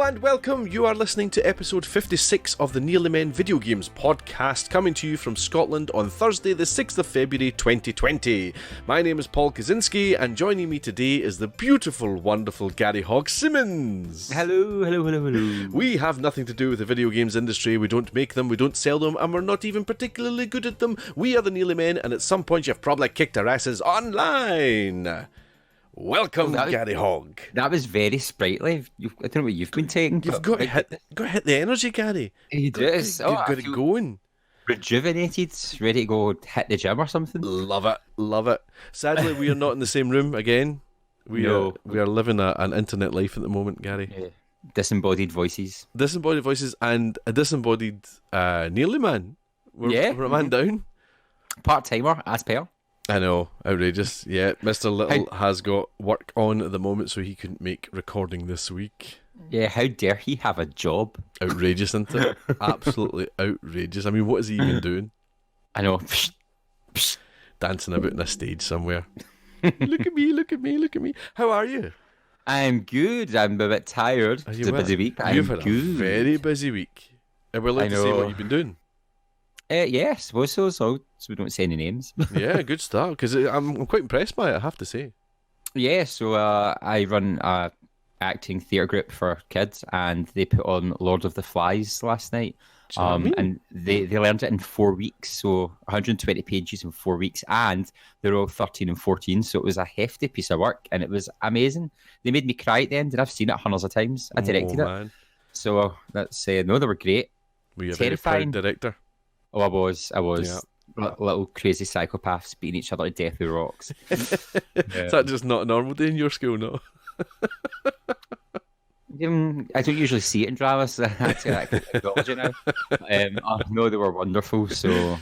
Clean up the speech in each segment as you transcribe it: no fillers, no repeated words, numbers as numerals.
Hello and welcome. You are listening to episode 56 of the Nearly Men Video Games podcast, coming to you from Scotland on Thursday, the 6th of February 2020. My name is Paul Kaczynski, and joining me today is the beautiful, wonderful Garry Hogg-Simmons. Hello. We have nothing to do with the video games industry. We don't make them, we don't sell them, and we're not even particularly good at them. We are the Nearly Men, and at some point you've probably kicked our asses online. Welcome, Garry Hogg. That was very sprightly. I don't know what you've been taking. You've got to hit the energy, Garry. You do. You've got it going. Rejuvenated, ready to go hit the gym or something. Love it. Sadly, we are not in the same room again. We are living an internet life at the moment, Garry. Yeah. Disembodied voices. Disembodied voices and a disembodied Nearly Man. We're a man down. Part-timer, as per. I know, outrageous. Yeah, Mr. Little has got work on at the moment, so he couldn't make recording this week. Yeah, how dare he have a job? Outrageous, isn't it? Absolutely outrageous. I mean, what is he even doing? I know. Dancing about on a stage somewhere. Look at me. How are you? I'm good. I'm a bit tired. It's a busy week. You've had a very busy week. And we're allowed to say what you've been doing. Yeah, I suppose so we don't say any names. Yeah, good start, because I'm quite impressed by it, I have to say. Yeah, so I run a acting theatre group for kids, and they put on Lord of the Flies last night. And they learned it in 4 weeks, so 120 pages in 4 weeks, and they're all 13 and 14, so it was a hefty piece of work, and it was amazing. They made me cry at the end, and I've seen it hundreds of times. I directed it. So that's no, they were great. Were you a terrifying very proud director? Oh, I was. Yeah. Little crazy psychopaths beating each other to death with rocks. Is that just not a normal day in your school, no? I don't usually see it in dramas, so I can acknowledge it now. I know they were wonderful, so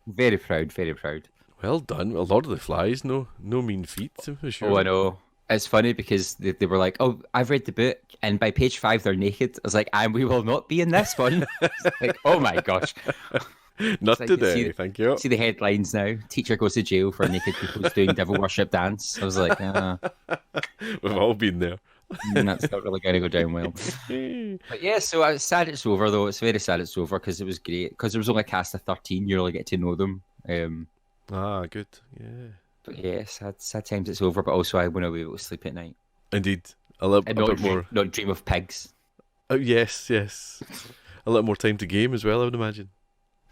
very proud. Well done. A Lord of the Flies, no mean feat, for sure. Oh, I know. It's funny because they were like, oh, I've read the book, and by page 5 they're naked. I was like, and we will not be in this one. Like, oh my gosh. Not like, today, thank you. See the headlines now. Teacher goes to jail for naked people doing devil worship dance. I was like, we've all been there. That's not really going to go down well. But yeah, so it's sad it's over, though. It's very sad it's over, because it was great. Because there was only a cast of 13, you really get to know them. Good, yeah. But yeah, sad times it's over, but also I want to be able to sleep at night. Indeed. A bit more. Not dream of pigs. Oh, yes. A little more time to game as well, I would imagine.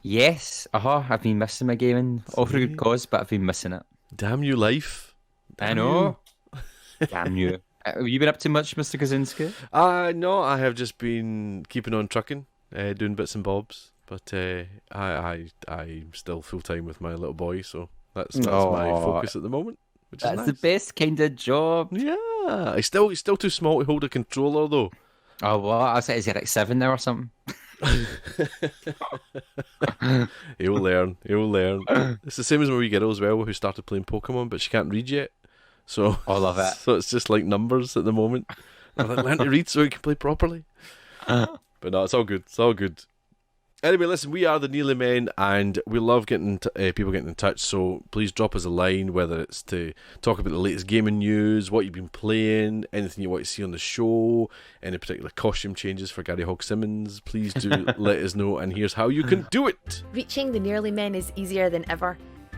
Yes, I've been missing my gaming, all for a good cause, but I've been missing it. Damn you, life. I know. Damn you. Have you been up to much, Mr. Kaczynski? No, I have just been keeping on trucking, doing bits and bobs, but I'm still full-time with my little boy, so that's my focus at the moment, which is nice. That's the best kind of job. Yeah, he's still too small to hold a controller, though. Oh, well, I was like, is he like 7 now or something? He'll learn. It's the same as my wee girl as well, who started playing Pokemon, but she can't read yet. So I love it. So it's just like numbers at the moment. I'm like, learn to read so he can play properly. But no, it's all good. Anyway, listen, we are the Nearly Men, and we love getting people getting in touch, so please drop us a line, whether it's to talk about the latest gaming news, what you've been playing, anything you want to see on the show, any particular costume changes for Garry Hogg-Simmons. Please do let us know, and here's how you can do it. Reaching the Nearly Men is easier than ever.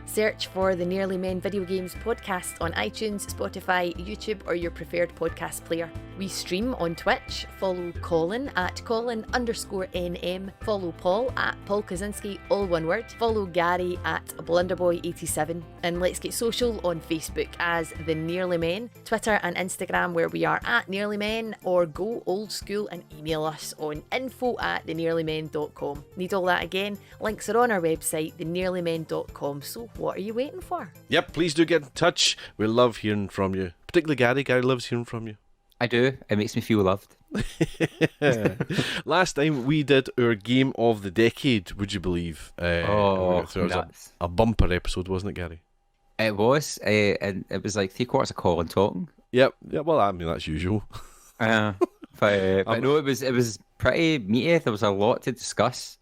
Search for the Nearly Men Video Games podcast on iTunes, Spotify, YouTube, or your preferred podcast player. We stream on Twitch. Follow Colin at Colin_NM. Follow Paul at Paul Kaczynski, all one word. Follow Garry at Blunderboy87. And let's get social on Facebook as The Nearly Men, Twitter and Instagram where we are at Nearly Men, or go old school and email us on info@thenearlymen.com. Need all that again? Links are on our website, thenearlymen.com. So what are you waiting for? Yep, please do get in touch. We love hearing from you. Particularly Garry. Garry loves hearing from you. I do. It makes me feel loved. Last time we did our game of the decade, would you believe? It was a bumper episode, wasn't it, Garry? It was. And it was like 3/4 of Colin talking. Yep. Yeah, well, I mean, that's usual. But no, it was pretty meaty. There was a lot to discuss.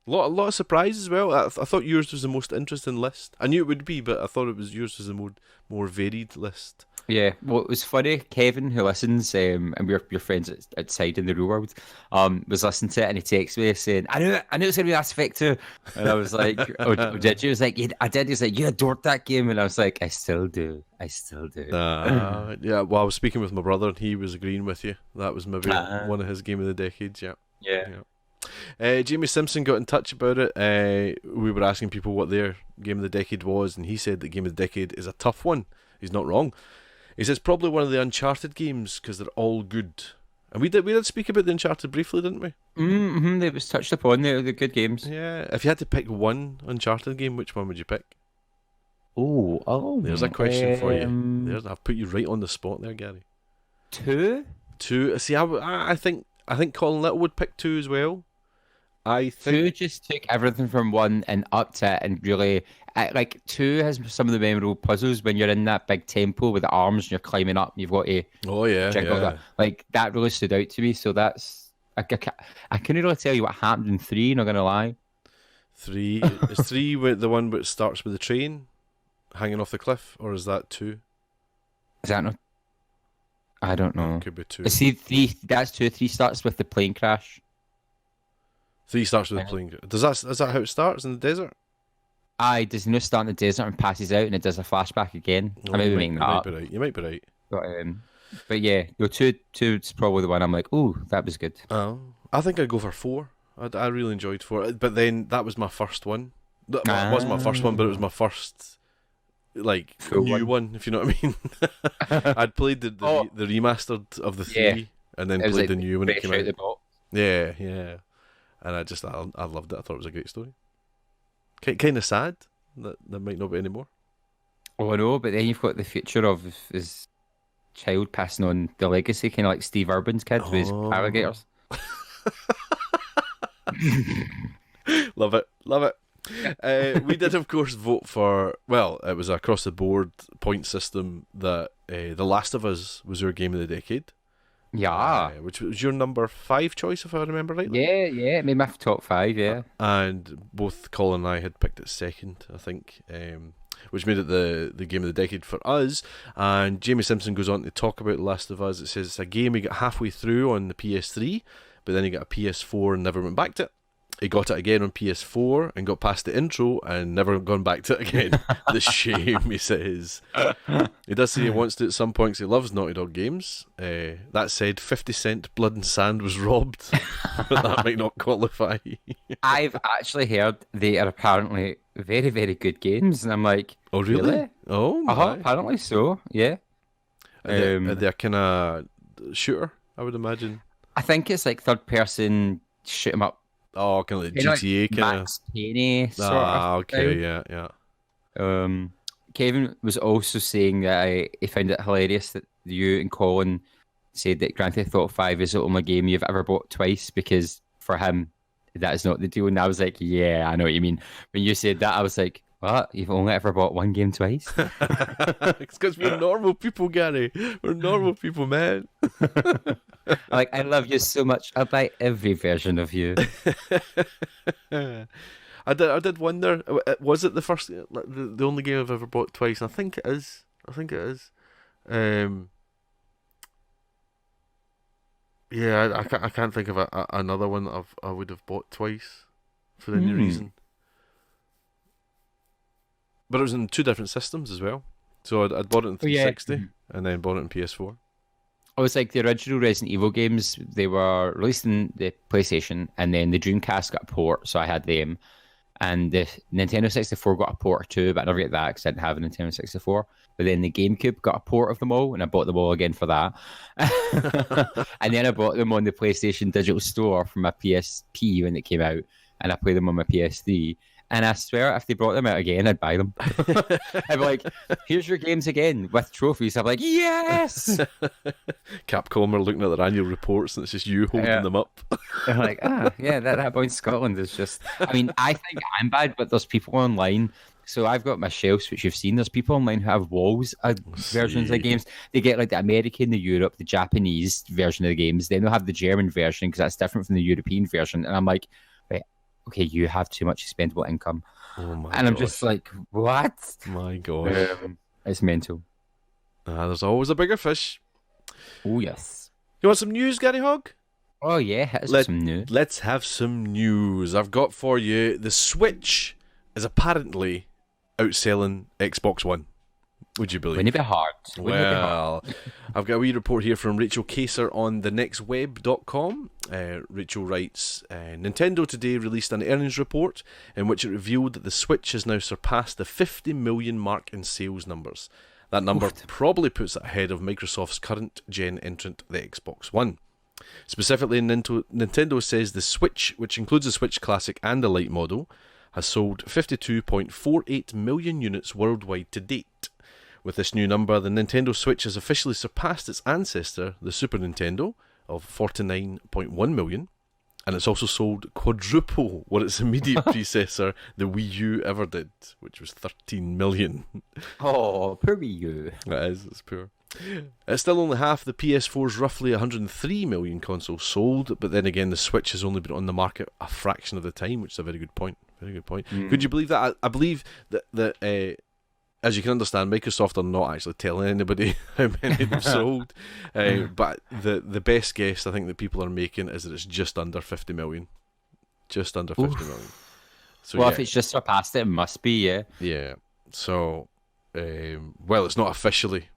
A lot of surprises as well. I thought yours was the most interesting list. I knew it would be, but I thought yours was the more varied list. Yeah, well, it was funny. Kevin, who listens, and we're your friends outside in the real world, was listening to it, and he texted me saying, I knew it was gonna be Mass Effect 2," and I was like, "Oh, did you?" He was like, "Yeah, I did." He's like, "You adored that game," and I was like, "I still do. I still do." Yeah, well, I was speaking with my brother, and he was agreeing with you. That was maybe one of his game of the decades. Yeah. Jamie Simpson got in touch about it. We were asking people what their game of the decade was, and he said that game of the decade is a tough one. He's not wrong. He says probably one of the Uncharted games because they're all good. And we did speak about the Uncharted briefly, didn't we? Mm-hmm. They was touched upon. They're good games. Yeah. If you had to pick one Uncharted game, which one would you pick? Oh. There's a question for you. I've put you right on the spot there, Gary. 2. See, I think Colin Little would pick 2 as well. I think 2 just took everything from 1 and upped it, and really, like 2 has some of the memorable puzzles when you're in that big temple with the arms and you're climbing up. And you've got to jiggle that. Like that really stood out to me. So that's I couldn't really tell you what happened in 3. Not gonna lie. 3 is 3 with the one that starts with the train hanging off the cliff, or is that 2? Is that not? I don't know. It could be 2. See, 3. That's 2. 3 starts with the plane crash. 3 starts with a plane. Is that how it starts in the desert? Does he not start in the desert and passes out and it does a flashback again? I may be making that up. You might be right. But yeah, 2 is probably the one I'm like, ooh, that was good. Oh, I think I'd go for 4. I really enjoyed 4, but then that was my first one. It wasn't my first one, but it was my first new one, if you know what I mean. I'd played the remastered of the 3, and then played the new when it came out. Yeah. And I loved it. I thought it was a great story. Kind of sad that there might not be any more. Oh, I know, but then you've got the future of his child passing on the legacy, kind of like Steve Urban's kid with his alligators. Love it. We did, of course, vote for, well, it was across the board point system that The Last of Us was your game of the decade. Yeah. Which was your number 5 choice, if I remember rightly. Yeah, it made my top 5, yeah. And both Colin and I had picked it second, I think, which made it the game of the decade for us. And Jamie Simpson goes on to talk about The Last of Us. It says it's a game he got halfway through on the PS3, but then he got a PS4 and never went back to it. He got it again on PS4 and got past the intro and never gone back to it again. The shame, he says. He does say he wants to at some point because he loves Naughty Dog games. That said, 50 Cent Blood and Sand was robbed, but that might not qualify. I've actually heard they are apparently very, very good games, and I'm like, oh, really? Oh, my. Apparently so, yeah. Are they a kind of shooter, I would imagine? I think it's like third person shoot 'em up. Oh, kind of like GTA kind of. Max Payne sort of. Okay, yeah. Kevin was also saying that he found it hilarious that you and Colin said that Grand Theft Auto 5 is the only game you've ever bought twice, because for him, that is not the deal. And I was like, yeah, I know what you mean. When you said that, I was like, what? You've only ever bought one game twice? It's because we're normal people, Gary. We're normal people, man. Like, I love you so much. I'll buy every version of you. I did wonder, was it the first, the only game I've ever bought twice? I think it is. Yeah, I can't think of another one that I would have bought twice for any reason. But it was in 2 different systems as well. So I'd bought it in 360 and then bought it in PS4. It was like the original Resident Evil games. They were released in the PlayStation, and then the Dreamcast got a port, so I had them. And the Nintendo 64 got a port too, but I never get that because I didn't have a Nintendo 64. But then the GameCube got a port of them all, and I bought them all again for that. And then I bought them on the PlayStation Digital Store for my PSP when it came out, and I played them on my PS3. And I swear, if they brought them out again, I'd buy them. I'd be like, here's your games again with trophies. I'm like, yes! Capcom are looking at their annual reports and it's just you holding them up. They're like, that boy in Scotland is just... I mean, I think I'm bad, but there's people online. So I've got my shelves, which you've seen. There's people online who have walls of versions of games. They get like the American, the Europe, the Japanese version of the games. Then they'll have the German version because that's different from the European version. And I'm like, okay, you have too much expendable income. Oh my and I'm just like, what? My God. It's mental. There's always a bigger fish. Oh, yes. You want some news, Gary Hogg? Oh, yeah, hit us with some news. Let's have some news. I've got for you, the Switch is apparently outselling Xbox One. Would you believe? Wouldn't it be hard? Well, I've got a wee report here from Rachel Kaser on thenextweb.com. Rachel writes, Nintendo today released an earnings report in which it revealed that the Switch has now surpassed the 50 million mark in sales numbers. That number probably puts it ahead of Microsoft's current gen entrant, the Xbox One. Specifically, Nintendo says the Switch, which includes the Switch Classic and the Lite model, has sold 52.48 million units worldwide to date. With this new number, the Nintendo Switch has officially surpassed its ancestor, the Super Nintendo, of 49.1 million, and it's also sold quadruple what its immediate predecessor, the Wii U, ever did, which was 13 million. Oh, poor Wii U. It's poor. It's still only half the PS4's roughly 103 million consoles sold, but then again, the Switch has only been on the market a fraction of the time, which is a very good point. Very good point. Could you believe that? I believe that as you can understand, Microsoft are not actually telling anybody how many they've sold, but the best guess I think that people are making is that it's just under 50 million. Just under 50 million. So, well, if it's just surpassed it must be, yeah. Yeah. So, well, it's not officially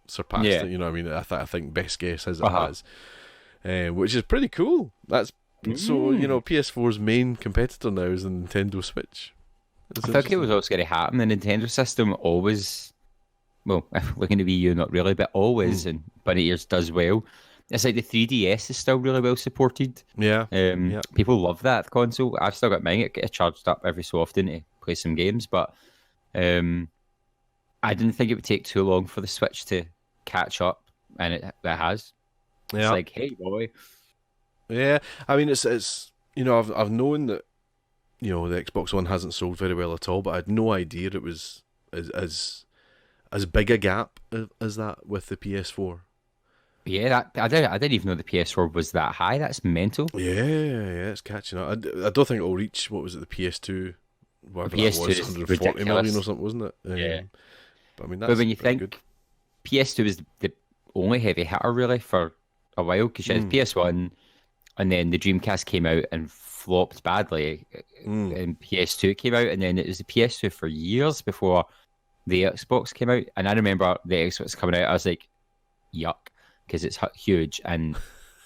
surpassed it, you know what I mean? I think best guess is it has, which is pretty cool. That's so, you know, PS4's main competitor now is the Nintendo Switch. I think it was always going to happen. The Nintendo system always, well, looking at Wii U, not really, but always, and bunny ears does well. It's like the 3DS is still really well supported. Yeah. People love that console. I've still got mine. It gets charged up every so often to play some games, but I didn't think it would take too long for the Switch to catch up, and it has. Yeah. It's like, hey, boy. Yeah. I mean, it's you know, I've known that, you know, the Xbox One hasn't sold very well at all, but I had no idea it was as big a gap as that with the PS4. Yeah, I didn't even know the PS4 was that high. That's mental. Yeah, it's catching up. I don't think it'll reach, what was it, the PS2, whatever the PS2 that was, 140 million or something, wasn't it? Yeah. But I mean, that's when you think good. PS2 was the only heavy hitter really for a while, because you had PS1, and then the Dreamcast came out and flopped badly, and PS2 came out, and then it was the PS2 for years before the Xbox came out. And I remember the Xbox coming out, I was like, yuck, because it's huge, and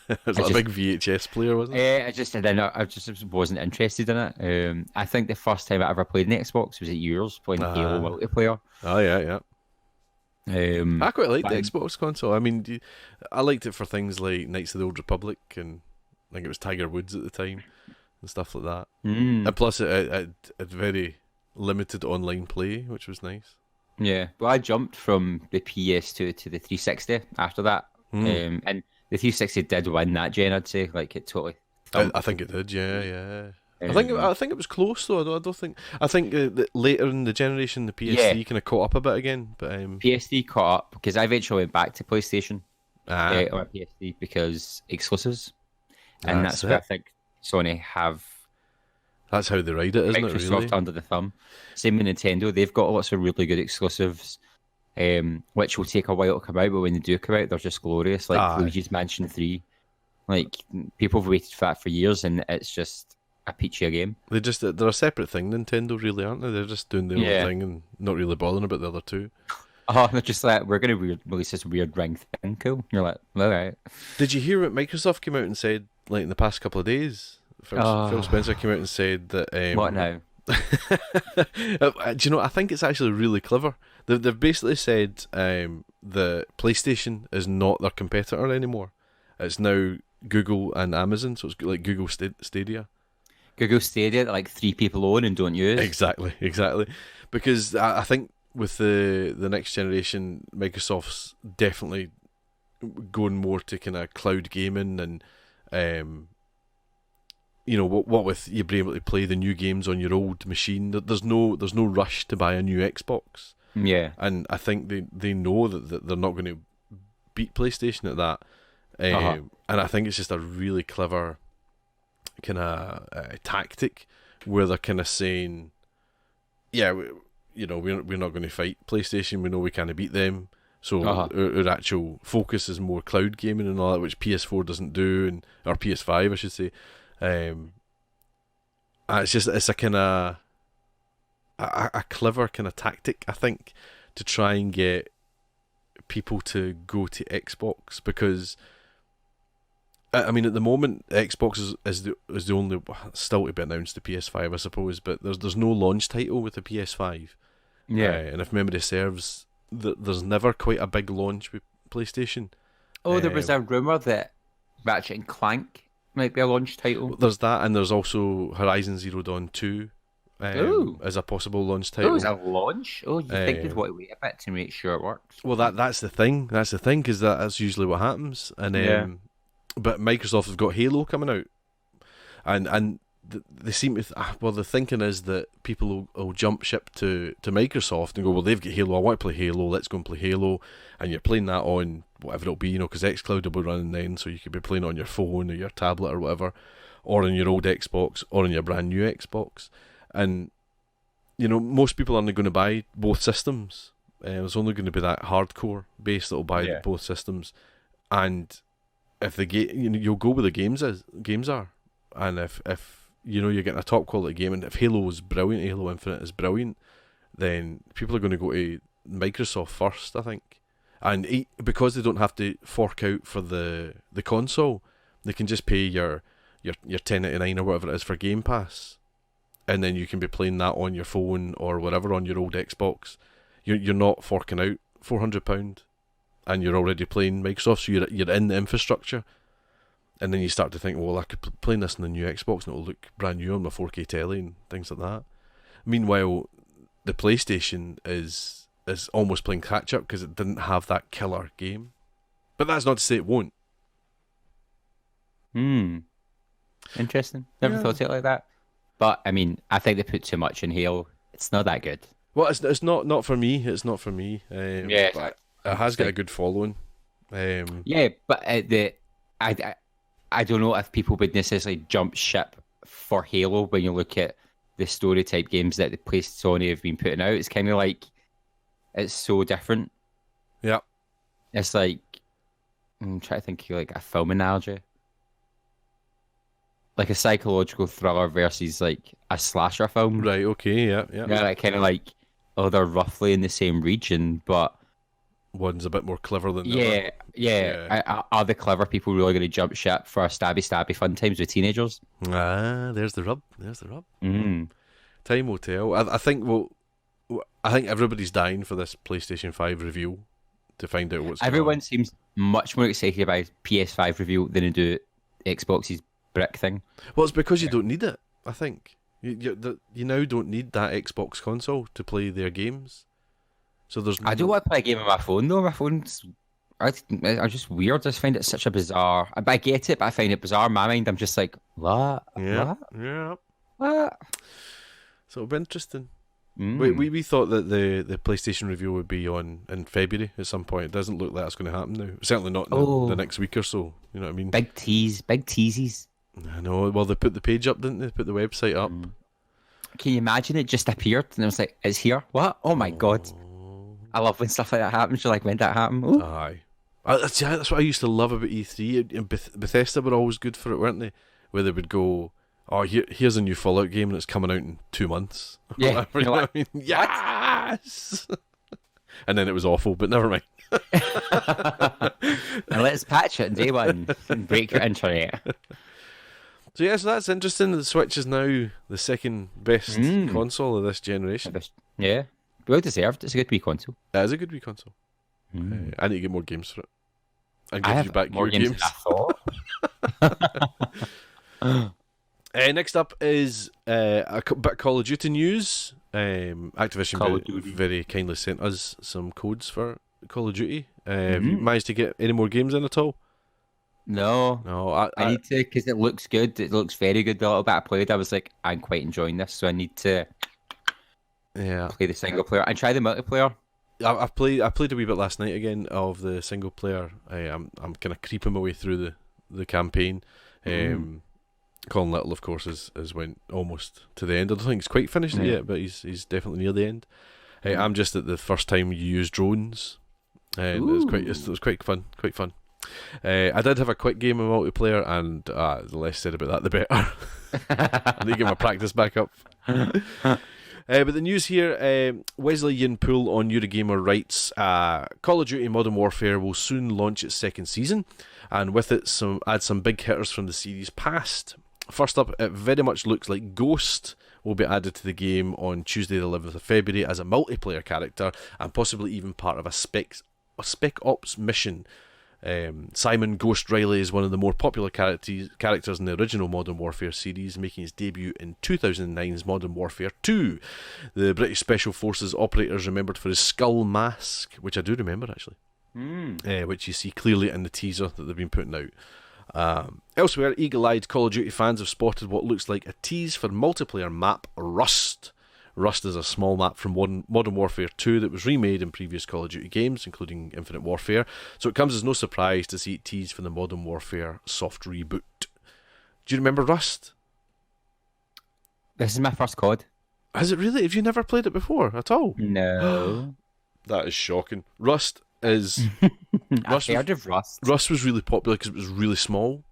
it was like a big VHS player, wasn't it? Yeah, I just wasn't interested in it. I think the first time I ever played an Xbox was at yours playing Halo multiplayer. Oh yeah. I quite liked the but- Xbox console. I mean, I liked it for things like Knights of the Old Republic, and I think it was Tiger Woods at the time and stuff like that. And plus, it had very limited online play, which was nice. Yeah, well, I jumped from the PS2 to the 360 after that, and the 360 did win that gen. I'd say, like, it totally. I think it did. Yeah. I think it was close though. I don't think. I think that later in the generation, the PS3 kind of caught up a bit again. But PS3 caught up because I eventually went back to PlayStation on my PS3 because exclusives, and that's where I think Sony have. That's how they ride it, isn't it? Microsoft Really? under the thumb. Same with Nintendo. They've got lots of really good exclusives, which will take a while to come out, but when they do come out, they're just glorious. Like Luigi's Mansion 3. Like, people have waited for that for years, and it's just a peachy game. They're a separate thing, Nintendo, really, aren't they? They're just doing their own thing and not really bothering about the other two. Oh, they're just like, we're going to release this weird ring thing, cool. You're like, all right. Did you hear what Microsoft came out and said, like, in the past couple of days? Phil Spencer came out and said that... what now? Do you know, I think it's actually really clever. They've basically said the PlayStation is not their competitor anymore. It's now Google and Amazon, so it's like Google Stadia. Google Stadia that like 3 people own and don't use. Exactly. Because I think with the next generation, Microsoft's definitely going more to kind of cloud gaming and you know, what with you being able to play the new games on your old machine. There's no rush to buy a new Xbox. Yeah, and I think they know that they're not going to beat PlayStation at that. And I think it's just a really clever kind of tactic where they're kind of saying, yeah, we're not going to fight PlayStation. We know we can't beat them, So our actual focus is more cloud gaming and all that, which PS4 doesn't do, or PS5 I should say. It's a kind of a clever kind of tactic, I think, to try and get people to go to Xbox, because I mean at the moment Xbox is the only, still to be announced, the PS5 I suppose, but there's no launch title with the PS5. And if memory serves, there's never quite a big launch with PlayStation. There was a rumour that Ratchet and Clank might be a launch title. There's that, and there's also Horizon Zero Dawn 2 as a possible launch title. Is a launch? You think you'd want to wait a bit to make sure it works? Well, that's the thing. That's the thing, because that's usually what happens. And but Microsoft have got Halo coming out, and they seem to. The thinking is that people will jump ship to Microsoft and go, well, they've got Halo. I want to play Halo. Let's go and play Halo. And you're playing that on whatever it'll be, because xCloud will be running then, so you could be playing it on your phone or your tablet or whatever, or on your old Xbox, or on your brand new Xbox. And most people aren't going to buy both systems. There's only going to be that hardcore base that'll buy both systems. And if the game, you'll go where the games are. And if you're getting a top quality game, and if Halo is brilliant, Halo Infinite is brilliant, then people are going to go to Microsoft first, I think. And because they don't have to fork out for the console, they can just pay your $10.99 or whatever it is for Game Pass, and then you can be playing that on your phone or whatever on your old Xbox. You're not forking out £400, and you're already playing Microsoft, so you're in the infrastructure. And then you start to think, well, I could play this on the new Xbox and it'll look brand new on my 4K telly and things like that. Meanwhile, the PlayStation is almost playing catch up because it didn't have that killer game. But that's not to say it won't. Interesting. Never thought of it like that. But I mean, I think they put too much in Halo. It's not that good. Well, it's not for me. It's not for me. But it has got a good following. But I don't know if people would necessarily jump ship for Halo when you look at the story type games that the Sony have been putting out. It's kind of like, it's so different. Yeah. It's like, I'm trying to think of like a film analogy. Like a psychological thriller versus like a slasher film. Right, okay, yeah. Like kind of like, they're roughly in the same region, but one's a bit more clever than the other. Yeah. Are the clever people really going to jump ship for stabby fun times with teenagers? There's the rub. Time will tell. I think everybody's dying for this PlayStation 5 review to find out what's Everyone seems much more excited about PS5 review than they do Xbox's brick thing. Well, it's because you don't need it, I think. You now don't need that Xbox console to play their games. So I don't want to play a game on my phone though. My phone's are just weird. I just find it such a bizarre. I get it, but I find it bizarre. In my mind, I'm just like, what? Yeah. What? So it'll be interesting. We thought that the PlayStation review would be on in February at some point. It doesn't look like that's going to happen now. Certainly not in the next week or so. You know what I mean? Big teases. I know. Well, they put the page up, didn't they? Put the website up. Can you imagine it just appeared and it was like, it's here? What? Oh my god. I love when stuff like that happens. You're like, when did that happen? Ooh. Aye. That's what I used to love about E3. And Bethesda were always good for it, weren't they? Where they would go, oh, here's a new Fallout game and it's coming out in 2 months. Yeah. You know what I mean? Yes! And then it was awful, but never mind. And let's patch it on day one and break your internet. So yeah, so that's interesting. The Switch is now the second best console of this generation. Yeah. Well deserved. It's a good wee console. It is a good wee console. I need to get more games for it. And give you back more your games. Than I thought. Next up is a bit of Call of Duty news. Activision very kindly sent us some codes for Call of Duty. Have you managed to get any more games in at all? No, I need to, because it looks good. It looks very good. The little bit I played, I was like, I'm quite enjoying this, so I need to play the single player and try the multiplayer. I played a wee bit last night again of the single player. I'm kind of creeping my way through the campaign. Colin Little, of course, has went almost to the end. I don't think he's quite finished it yet, but he's definitely near the end. I'm just at the first time you use drones And it was quite fun. I did have a quick game of multiplayer, and the less said about that, the better. I need to get my practice back up. But the news here, Wesley Yin Poole on Eurogamer writes, Call of Duty Modern Warfare will soon launch its second season, and with it add some big hitters from the series past. First up, it very much looks like Ghost will be added to the game on Tuesday the 11th of February as a multiplayer character, and possibly even part of a Spec Ops mission. Simon Ghost Riley is one of the more popular characters in the original Modern Warfare series, making his debut in 2009's Modern Warfare 2. The British Special Forces operator is remembered for his skull mask, which I do remember actually, which you see clearly in the teaser that they've been putting out. Elsewhere, eagle-eyed Call of Duty fans have spotted what looks like a tease for multiplayer map Rust. Rust is a small map from Modern Warfare 2 that was remade in previous Call of Duty games, including Infinite Warfare, so it comes as no surprise to see it teased for the Modern Warfare soft reboot. Do you remember Rust? This is my first COD. Has it really? Have you never played it before at all? No. That is shocking. Rust is... I've heard of Rust. Rust was really popular because it was really small.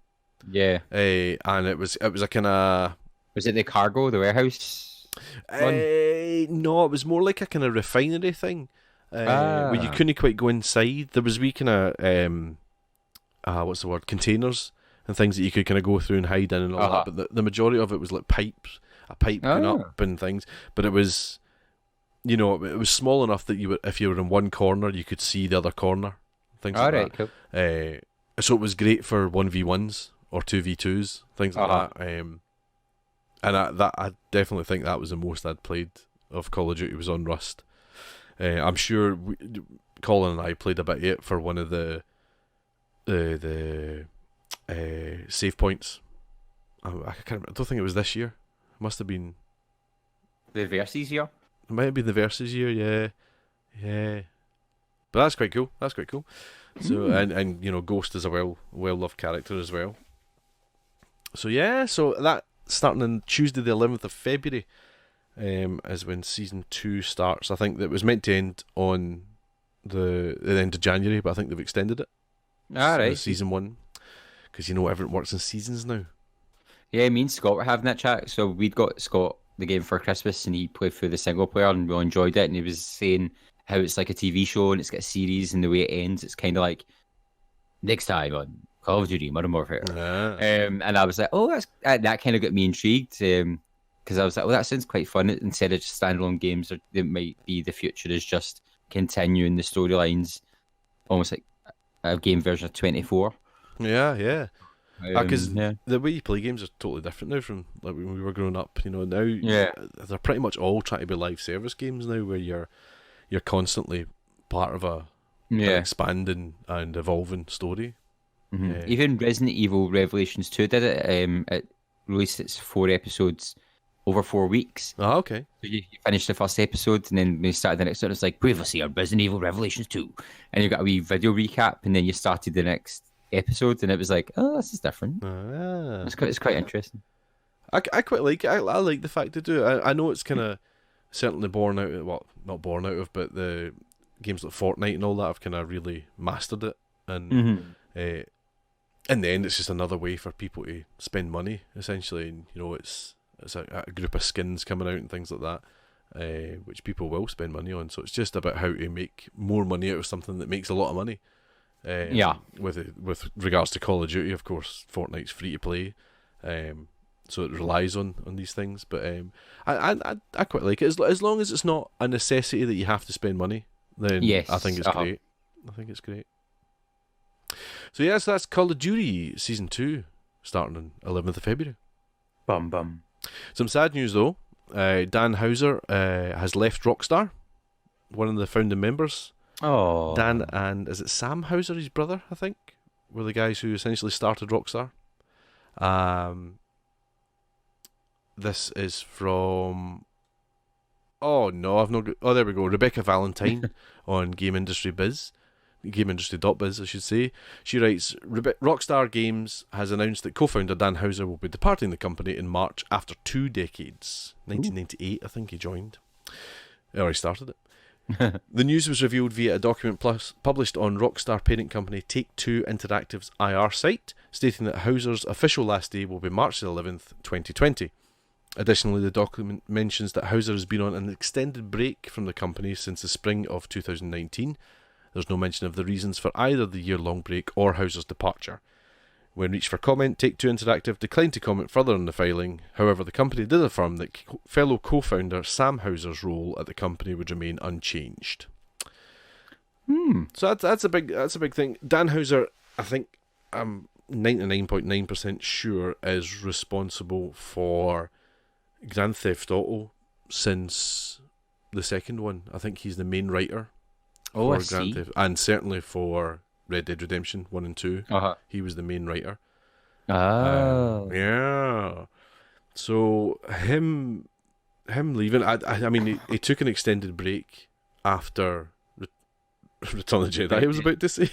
Yeah. And it was a kind of... Was it the cargo, the warehouse? No, it was more like a kind of refinery thing, where you couldn't quite go inside. There was wee kind of what's the word, containers and things that you could kind of go through and hide in and all that. But the majority of it was like a pipe going up and things. But it was, it was small enough that if you were in one corner, you could see the other corner. Things like that. Cool. So it was great for 1v1s or 2v2s, things like that. And I definitely think that was the most I'd played of Call of Duty was on Rust. I'm sure Colin and I played a bit of it for one of the save points. I don't think it was this year. It must have been the Versus year. It might have been the Versus year, yeah. But that's quite cool. So and Ghost is a well loved character as well. So that. Starting on Tuesday the 11th of February is when Season 2 starts. I think that it was meant to end on the end of January, but I think they've extended it. Alright. Season 1. Because everything works in seasons now. Yeah, me and Scott were having that chat. So we'd got Scott the game for Christmas and he played through the single player and we all enjoyed it. And he was saying how it's like a TV show and it's got a series and the way it ends, it's kind of like next time on Call of Duty Modern Warfare. And I was like, that kind of got me intrigued because I was like, that sounds quite fun. Instead of just standalone games, it might be the future is just continuing the storylines, almost like a game version of 24. Yeah. Because the way you play games is totally different now from like when we were growing up. Now they're pretty much all trying to be live service games now, where you're constantly part of an expanding and evolving story. Mm-hmm. Even Resident Evil Revelations 2 did it. It released its 4 episodes over 4 weeks. Oh, okay. So you finished the first episode, and then when you started the next one, it's like, previously on Resident Evil Revelations 2. And you got a wee video recap, and then you started the next episode, and it was like, oh, this is different. It's quite interesting. I quite like it. I like the fact to do it. I know it's kind of certainly born out of, well, not born out of, but the games like Fortnite and all that have kind of really mastered it. And in the end, it's just another way for people to spend money, essentially. And it's a group of skins coming out and things like that, which people will spend money on. So it's just about how to make more money out of something that makes a lot of money. With regards to Call of Duty, of course, Fortnite's free to play, so it relies on these things. But I quite like it as long as it's not a necessity that you have to spend money. Then I think it's great. I think it's great. So so that's Call of Duty Season 2 starting on 11th of February. Bum. Some sad news though. Dan Houser has left Rockstar, one of the founding members. Oh. Dan and is it Sam Houser, his brother, I think, were the guys who essentially started Rockstar. This is from... Oh no, I've not got... Oh, there we go. Rebecca Valentine on GameIndustry.biz, I should say. She writes, Rockstar Games has announced that co-founder Dan Houser will be departing the company in March after 2 decades. 1998, I think he joined. Or he started it. The news was revealed via a document published on Rockstar parent company Take-Two Interactive's IR site, stating that Hauser's official last day will be March 11th, 2020. Additionally, the document mentions that Hauser has been on an extended break from the company since the spring of 2019. There's no mention of the reasons for either the year-long break or Hauser's departure. When reached for comment, Take-Two Interactive declined to comment further on the filing. However, the company did affirm that fellow co-founder Sam Hauser's role at the company would remain unchanged. So that's a big thing. Dan Hauser, I think I'm 99.9% sure, is responsible for Grand Theft Auto since the second one. I think he's the main writer for Grand Theft, and certainly for Red Dead Redemption 1 and 2. He was the main writer. Yeah. So him leaving, I mean, he took an extended break after Return of the Jedi, I was about to say.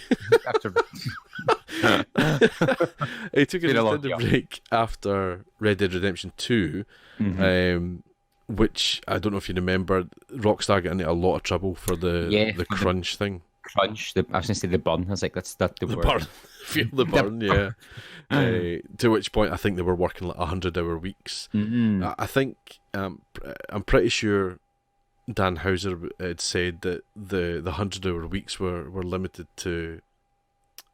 He took an extended break after Red Dead Redemption 2, which, I don't know if you remember, Rockstar got into a lot of trouble for the crunch thing. I was going to say the burn. I was like, that's not the word. Burn. Feel the burn, yeah. To which point, I think they were working like 100-hour weeks. I think, I'm pretty sure Dan Hauser had said that the 100-hour weeks were limited to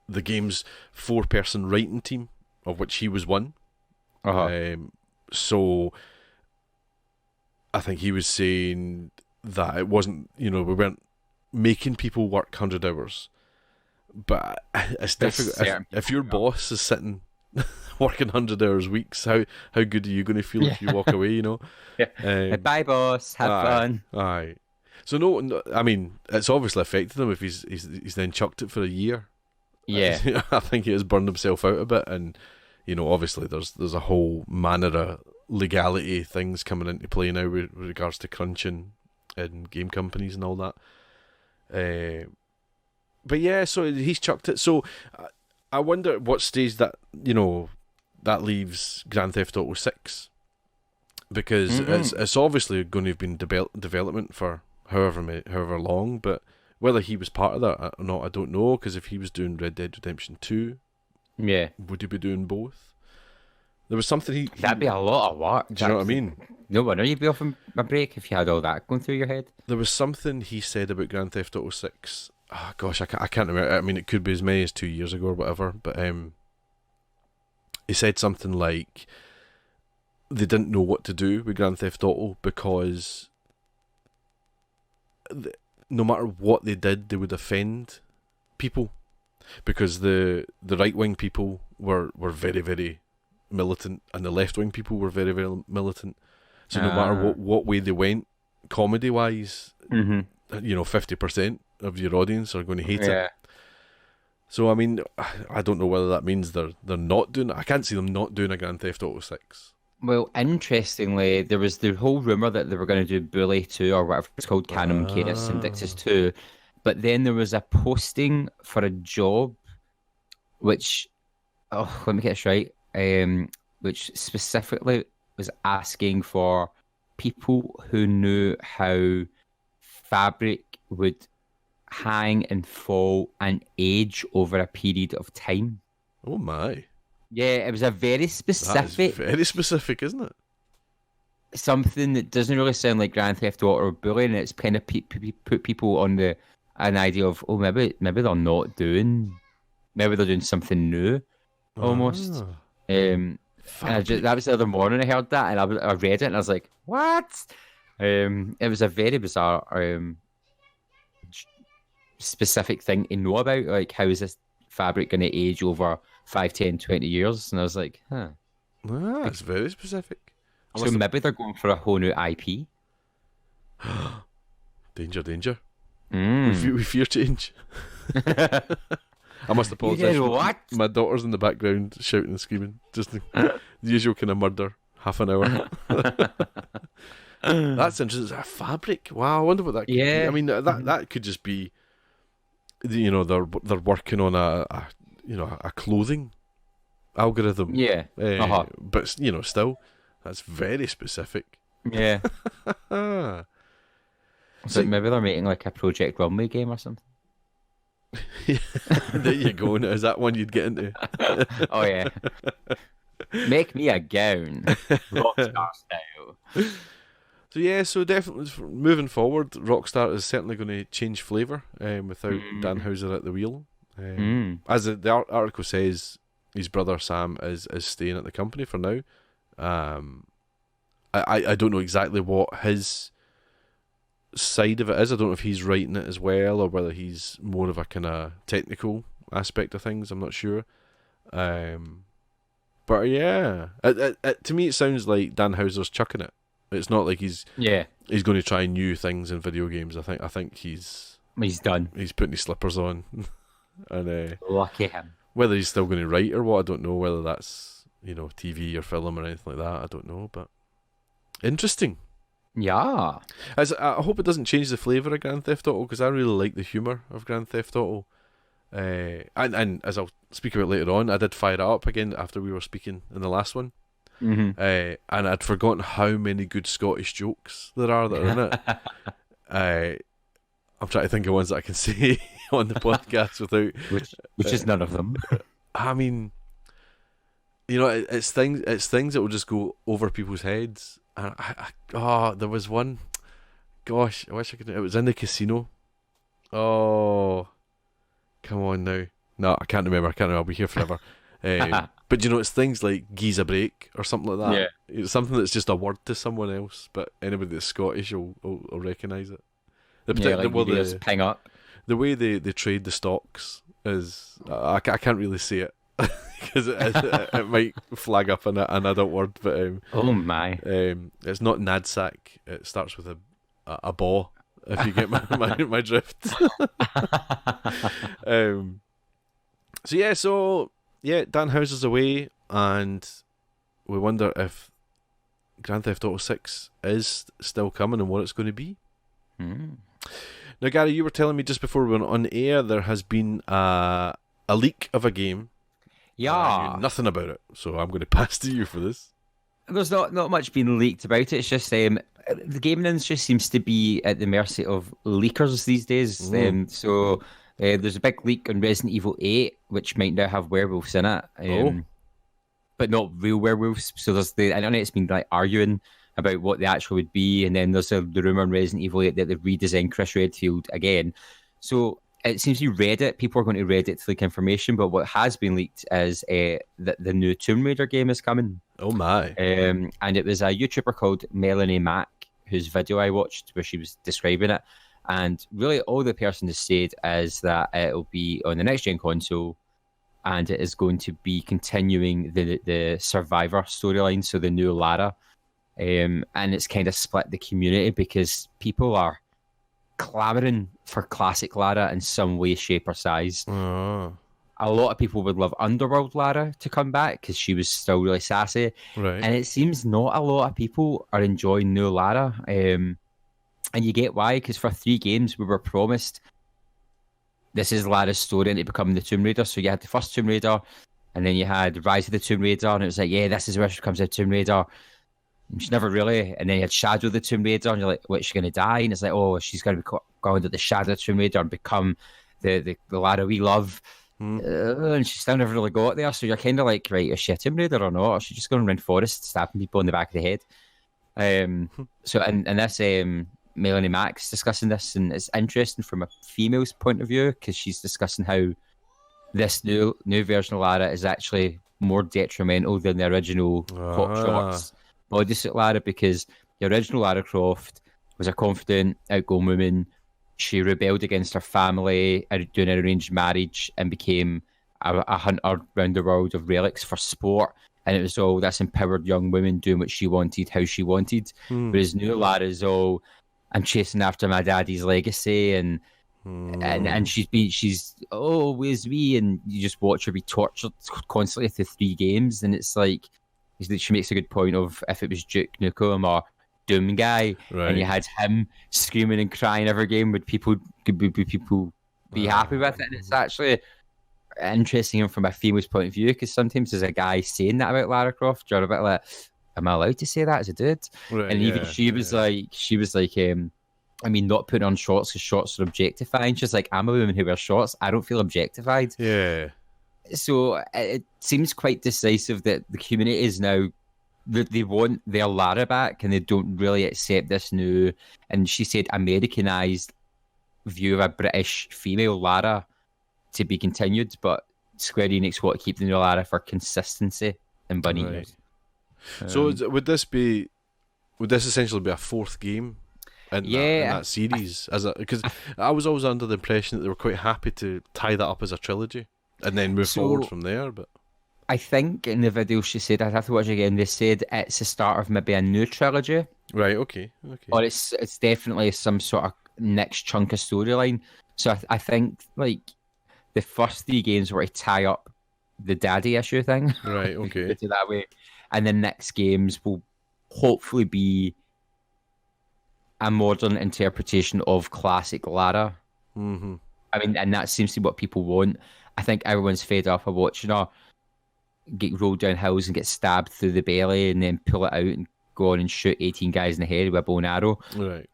the game's 4-person writing team, of which he was one. So I think he was saying that it wasn't, we weren't making people work 100 hours, but it's difficult. If your boss is sitting working 100 hours weeks, how good are you going to feel if you walk away? Bye, boss. Have fun. Aye. So no, I mean, it's obviously affected him if he's then chucked it for a year. Yeah, I think he has burned himself out a bit, and obviously there's a whole manner of legality things coming into play now with regards to crunching in game companies and all that. But yeah, so he's chucked it. So I wonder at what stage that that leaves Grand Theft Auto 6, because it's obviously going to have been development for however long. But whether he was part of that or not, I don't know. Because if he was doing Red Dead Redemption 2, would he be doing both? There was something that'd be a lot of work. Do you know what I mean? No wonder you'd be off a break if you had all that going through your head. There was something he said about Grand Theft Auto 6. Oh, gosh, I can't remember. I mean, it could be as many as 2 years ago or whatever. But he said something like they didn't know what to do with Grand Theft Auto because no matter what they did, they would offend people, because the right-wing people were very, very militant, and the left-wing people were very, very militant. So no matter what way they went, comedy-wise, 50% of your audience are going to hate it. So I mean, I don't know whether that means they're not doing it. I can't see them not doing a Grand Theft Auto 6. Well, interestingly, there was the whole rumour that they were going to do Bully 2 or whatever it's called, Canon Cadis Invictus 2. But then there was a posting for a job which, let me get this right, which specifically was asking for people who knew how fabric would hang and fall and age over a period of time. Oh my. Yeah, it was a very specific... That is very specific, isn't it? Something that doesn't really sound like Grand Theft Auto or bullying. It's kind of put people on an idea of, maybe they're not doing... Maybe they're doing something new, almost. And that was the other morning I heard that, and I read it, and I was like, what? It was a very bizarre specific thing to know about. Like, how is this fabric going to age over 5, 10, 20 years? And I was like, that's very specific. So maybe they're going for a whole new IP. Danger. We fear change. I must apologise. What? My daughter's in the background shouting and screaming. Just the usual kind of murder. Half an hour. That's interesting. Is that fabric? Wow, I wonder what that could be. I mean, that could just be, they're working on a clothing algorithm. Yeah. But still, that's very specific. Yeah. So maybe they're making like a Project Runway game or something. There you go. Now, is that one you'd get into? Oh yeah. Make me a gown, Rockstar style. So yeah, so definitely moving forward, Rockstar is certainly going to change flavour without Dan Houser at the wheel. As the article says, his brother Sam is staying at the company for now. I don't know exactly what his side of it is. I don't know if he's writing it as well or whether he's more of a kind of technical aspect of things. I'm not sure. But yeah, to me it sounds like Dan Houser's chucking it. It's not like he's going to try new things in video games. I think he's done. He's putting his slippers on, and lucky him. Whether he's still going to write or what, I don't know. Whether that's TV or film or anything like that, I don't know. But interesting. Yeah. I hope it doesn't change the flavour of Grand Theft Auto, because I really like the humour of Grand Theft Auto. And as I'll speak about later on, I did fire it up again after we were speaking in the last one. Mm-hmm. And I'd forgotten how many good Scottish jokes there are that are in it. I'm trying to think of ones that I can say on the podcast without... Which is none of them. I mean, it's things that will just go over people's heads. And there was one. Gosh, I wish I could. It was in the casino. Oh, come on now. No, I can't remember. I'll be here forever. But it's things like "geese a break" or something like that. Yeah. It's something that's just a word to someone else, but anybody that's Scottish will recognise it. Ping up. The way they trade the stocks is I can't really say it. Because it might flag up an adult word, but oh my, it's not Nadsack. It starts with a baw. If you get my drift. So Dan Houser's away, and we wonder if Grand Theft Auto 6 is still coming and what it's going to be. Now, Gary, you were telling me just before we went on air there has been a leak of a game. Yeah. I knew nothing about it, so I'm going to pass to you for this. There's not much being leaked about it. It's just the gaming industry seems to be at the mercy of leakers these days. So there's a big leak on Resident Evil 8, which might now have werewolves in it, but not real werewolves. So there's the internet's been arguing about what the actual would be, and then there's the rumor on Resident Evil 8 that they've redesigned Chris Redfield again. So it seems to be Reddit. People are going to Reddit to leak information, but what has been leaked is that the new Tomb Raider game is coming. Oh my! And it was a YouTuber called Melanie Mack whose video I watched where she was describing it, and really all the person has said is that it'll be on the next gen console, and it is going to be continuing the Survivor storyline, so the new Lara, and it's kind of split the community because people are clamoring for classic Lara in some way, shape, or size. A lot of people would love Underworld Lara to come back because she was still really sassy. Right. And it seems not a lot of people are enjoying new Lara. And you get why, because for 3 games we were promised this is Lara's story into becoming the Tomb Raider. So you had the first Tomb Raider, and then you had Rise of the Tomb Raider, and it was like, yeah, this is where she becomes a Tomb Raider. And she never really. And then you had Shadow of the Tomb Raider, and you're like, what, is she going to die? And it's like, oh, she's going to go into the Shadow of the Tomb Raider and become the Lara we love. And she still never really got there. So you're kind of like, right, is she a Tomb Raider or not? Or is she just going around forest stabbing people in the back of the head? So and this Melanie Mack's discussing this, and it's interesting from a female's point of view because she's discussing how this new version of Lara is actually more detrimental than the original Hot Shots bodysuit Lara, because the original Lara Croft was a confident, outgoing woman. She rebelled against her family, doing an arranged marriage, and became a hunter around the world of relics for sport. And it was all this empowered young woman doing what she wanted, how she wanted. Whereas new Lara is all, I'm chasing after my daddy's legacy, and she's always me, and you just watch her be tortured constantly through 3 games, and it's like she makes a good point of if it was Duke Nukem or Doom Guy, and you had him screaming and crying every game, would people be happy with it? And it's actually interesting from a female's point of view, because sometimes there's a guy saying that about Lara Croft, you're a bit like, am I allowed to say that as a dude? And even she was like, I mean, not putting on shorts because shorts are objectifying. She's like, I'm a woman who wears shorts. I don't feel objectified. Yeah. So it seems quite decisive that the community is now that they want their Lara back and they don't really accept this new, and she said, Americanized view of a British female Lara to be continued, but Square Enix want to keep the new Lara for consistency and bunny ears. So would this essentially be a fourth game in that series? Because I was always under the impression that they were quite happy to tie that up as a trilogy and then move forward from there. But I think in the video she said, I'd have to watch it again, they said it's the start of maybe a new trilogy. Right, okay. Or it's definitely some sort of next chunk of storyline. So I think like the first 3 games were to tie up the daddy issue thing. Right, okay. Put it that way. And the next games will hopefully be a modern interpretation of classic Lara. Mm-hmm. I mean, and that seems to be what people want. I think everyone's fed up of watching her get rolled down hills and get stabbed through the belly and then pull it out and go on and shoot 18 guys in the head with a bow and arrow. Right.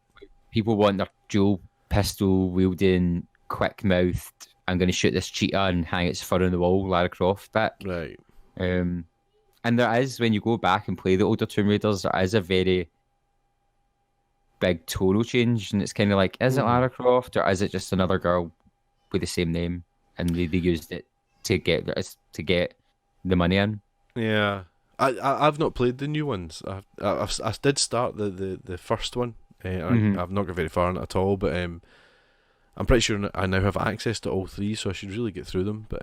People want their dual pistol wielding, quick mouthed, I'm going to shoot this cheetah and hang its fur on the wall, Lara Croft back. Right. And there is, when you go back and play the older Tomb Raiders, there is a very big tonal change, and it's kind of like, is it Lara Croft or is it just another girl with the same name? And they used it to get the money in. Yeah, I've not played the new ones. I did start the first one. I've not got very far in it at all, but I'm pretty sure I now have access to all 3, so I should really get through them. But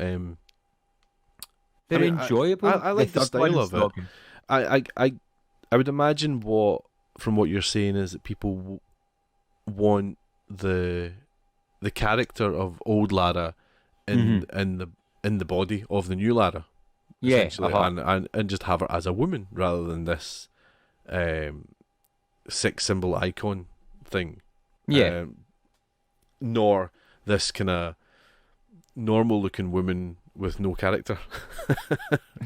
they're enjoyable. I like the style of it. I would imagine from what you're saying is that people want the character of old Lara in the body of the new Lara. Yeah, and just have her as a woman rather than this sex symbol icon thing. Yeah. Nor this kind of normal looking woman with no character.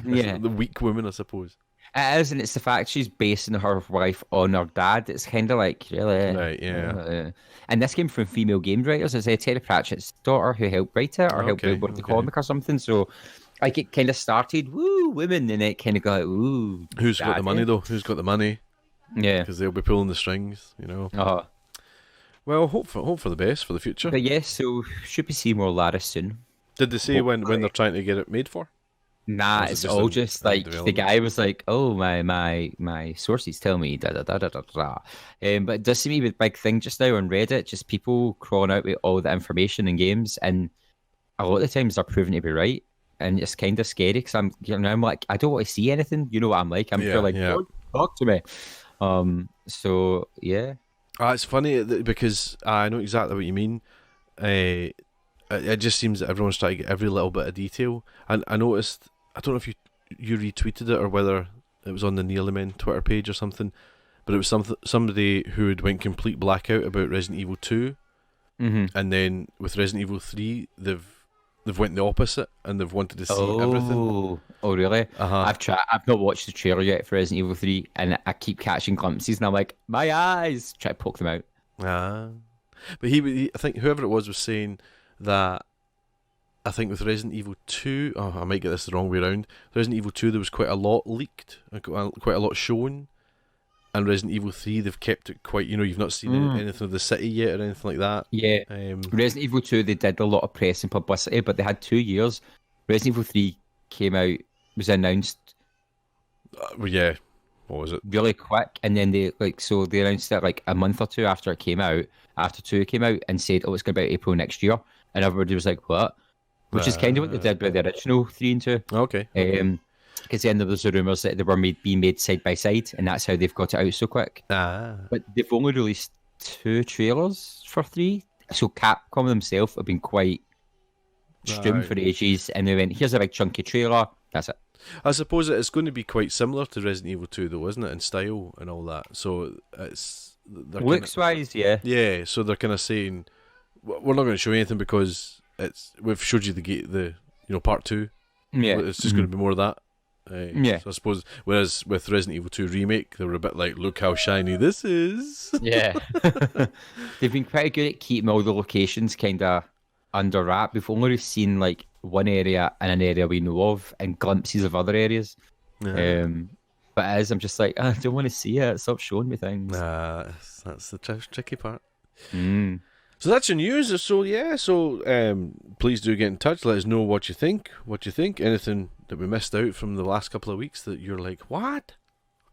Yeah. The weak woman, I suppose. It is, and it's the fact she's basing her life on her dad. It's kind of like, really? Right, yeah. And this came from female game writers. It's Terry Pratchett's daughter who helped write it or helped write the comic or something. So, like, it kind of started, woo, women, and it kind of got, ooh. Who's got the money, though? Who's got the money? Yeah. Because they'll be pulling the strings, you know. Uh-huh. Well, hope for the best for the future. But yes, so should we see more Lara soon? Did they say when they're trying to get it made for? Nah, it's all just like the guy was like, "Oh, my sources tell me da da da da da da." But it does seem to be a big thing just now on Reddit. Just people crawling out with all the information in games, and a lot of the times they're proven to be right, and it's kind of scary because I'm like, I don't want to see anything. You know what I'm like? I'm like, don't talk to me. So yeah. It's funny because I know exactly what you mean. It just seems that everyone's trying to get every little bit of detail. And I noticed, I don't know if you retweeted it or whether it was on the Nearly Men Twitter page or something, but it was somebody who had went complete blackout about Resident Evil 2, and then with Resident Evil 3, they've went the opposite and they've wanted to see everything. Oh, really? Uh-huh. I've not watched the trailer yet for Resident Evil 3, and I keep catching glimpses, and I'm like, my eyes! Try to poke them out. But he I think whoever it was saying that, I think with Resident Evil 2, I might get this the wrong way around. Resident Evil 2, there was quite a lot leaked, quite a lot shown, and Resident Evil 3, they've kept it quite, you've not seen anything of the city yet or anything like that. Yeah. Resident Evil 2, they did a lot of press and publicity, but they had 2 years. Resident Evil 3 came out, was announced. Yeah. What was it? Really quick, and then they announced it like a month or 2 after it came out, after 2 came out, and said, oh, it's going to be out April next year. And everybody was like, what? Which is kind of what they did with the original 3 and 2. Okay. Because then there was the rumours that they were being made side by side, and that's how they've got it out so quick. But they've only released 2 trailers for 3, so Capcom themselves have been quite strum for ages, and they went, here's a big chunky trailer, that's it. I suppose it's going to be quite similar to Resident Evil 2 though, isn't it, in style and all that? So it's... Looks-wise, yeah. Yeah, so they're kind of saying, we're not going to show you anything because we've showed you the part 2. Yeah. It's just going to be more of that. Yeah. So I suppose, whereas with Resident Evil 2 Remake, they were a bit like, look how shiny this is. Yeah. They've been pretty good at keeping all the locations kind of under wrap. We've only seen like one area and an area we know of and glimpses of other areas. Yeah. But as I'm just like, I don't want to see it. Stop showing me things. That's the tricky part. Mm. So that's your news. So yeah, please do get in touch. Let us know what you think. Anything that we missed out from the last couple of weeks that you're like, what?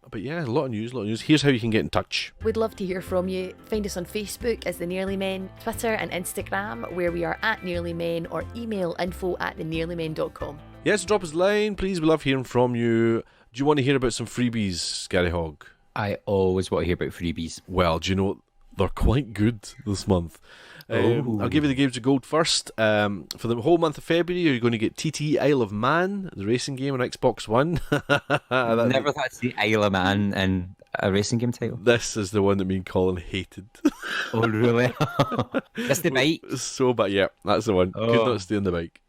But yeah, a lot of news. Here's how you can get in touch. We'd love to hear from you. Find us on Facebook as The Nearly Men, Twitter and Instagram, where we are at Nearly Men, or email info@thenearlymen.com. Yes, drop us a line, please. We love hearing from you. Do you want to hear about some freebies, Gary Hogg? I always want to hear about freebies. Well, do you know what? They're quite good this month. I'll give you the games of gold first. For the whole month of February, you're going to get TT Isle of Man, the racing game on Xbox One. Never thought to see Isle of Man in a racing game title. This is the one that me and Colin hated. Oh, really? That's the bike? So bad. Yeah, that's the one. Could not stay on the bike.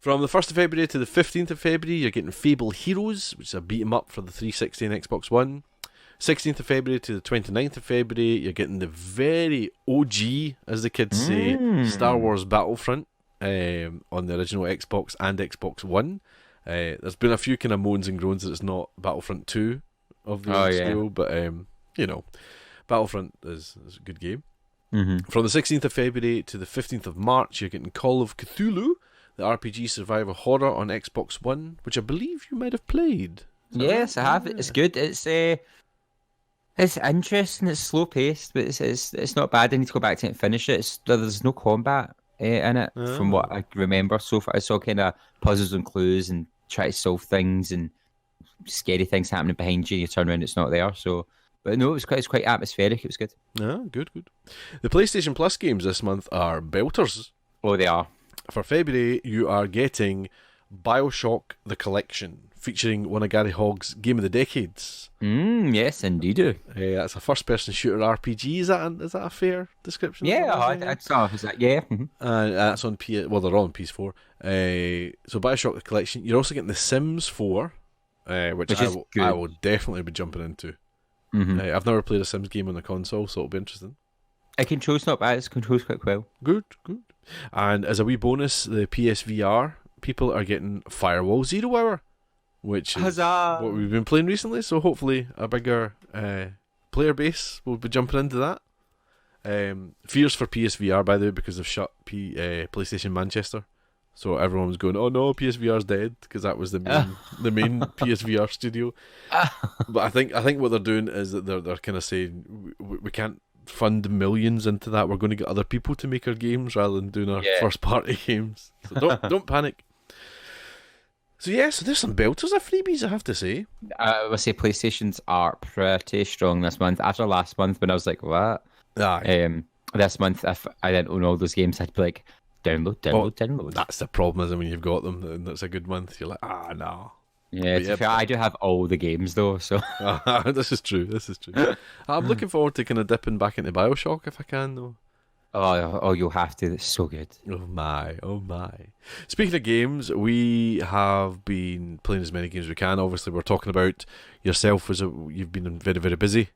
From the 1st of February to the 15th of February, you're getting Fable Heroes, which is a beat 'em up for the 360 and Xbox One. 16th of February to the 29th of February, you're getting the very OG, as the kids say, Star Wars Battlefront on the original Xbox and Xbox One. There's been a few kind of moans and groans that it's not Battlefront 2 of the old school, but Battlefront is a good game. Mm-hmm. From the 16th of February to the 15th of March, you're getting Call of Cthulhu, the RPG survival horror on Xbox One, which I believe you might have played. Yes, I have. It's good. It's interesting. It's slow paced, but it's not bad. I need to go back to it and finish it. There's no combat in it, from what I remember so far. It's all kind of puzzles and clues and try to solve things and scary things happening behind you. You turn around, it's not there. So, but no, it's quite atmospheric. It was good. Yeah, good. The PlayStation Plus games this month are belters. Oh, they are. For February, you are getting BioShock The Collection, featuring one of Gary Hogg's Game of the Decades. Yes, indeed. It's a first-person shooter RPG. Is that a fair description? Yeah, I'd start with that. Yeah. Mm-hmm. And that's on they're on PS4. So BioShock The Collection. You're also getting The Sims 4, which I will definitely be jumping into. Mm-hmm. I've never played a Sims game on the console, so it'll be interesting. It controls not bad. It controls quite well. Good. And as a wee bonus, the PSVR people are getting Firewall 0 Hour, which is what we've been playing recently. So hopefully a bigger player base will be jumping into that. Fears for PSVR, by the way, because they've shut PlayStation Manchester. So everyone was going, "Oh no, PSVR's dead," because that was the main PSVR studio. But I think what they're doing is that they're kind of saying we can't fund millions into that. We're going to get other people to make our games rather than doing our first party games. So don't panic. So there's some belters of freebies, I have to say. I would say PlayStations are pretty strong this month. After last month, when I was like, "What?" This month, if I didn't own all those games, I'd be like, download. That's the problem, isn't it, when you've got them and it's a good month, you're like, no. Yeah, to be fair, I do have all the games though, so this is true. I'm looking forward to kind of dipping back into BioShock if I can, though. Oh, you'll have to. It's so good. Oh my. Speaking of games, we have been playing as many games as we can. Obviously, we're talking about yourself you've been very, very busy.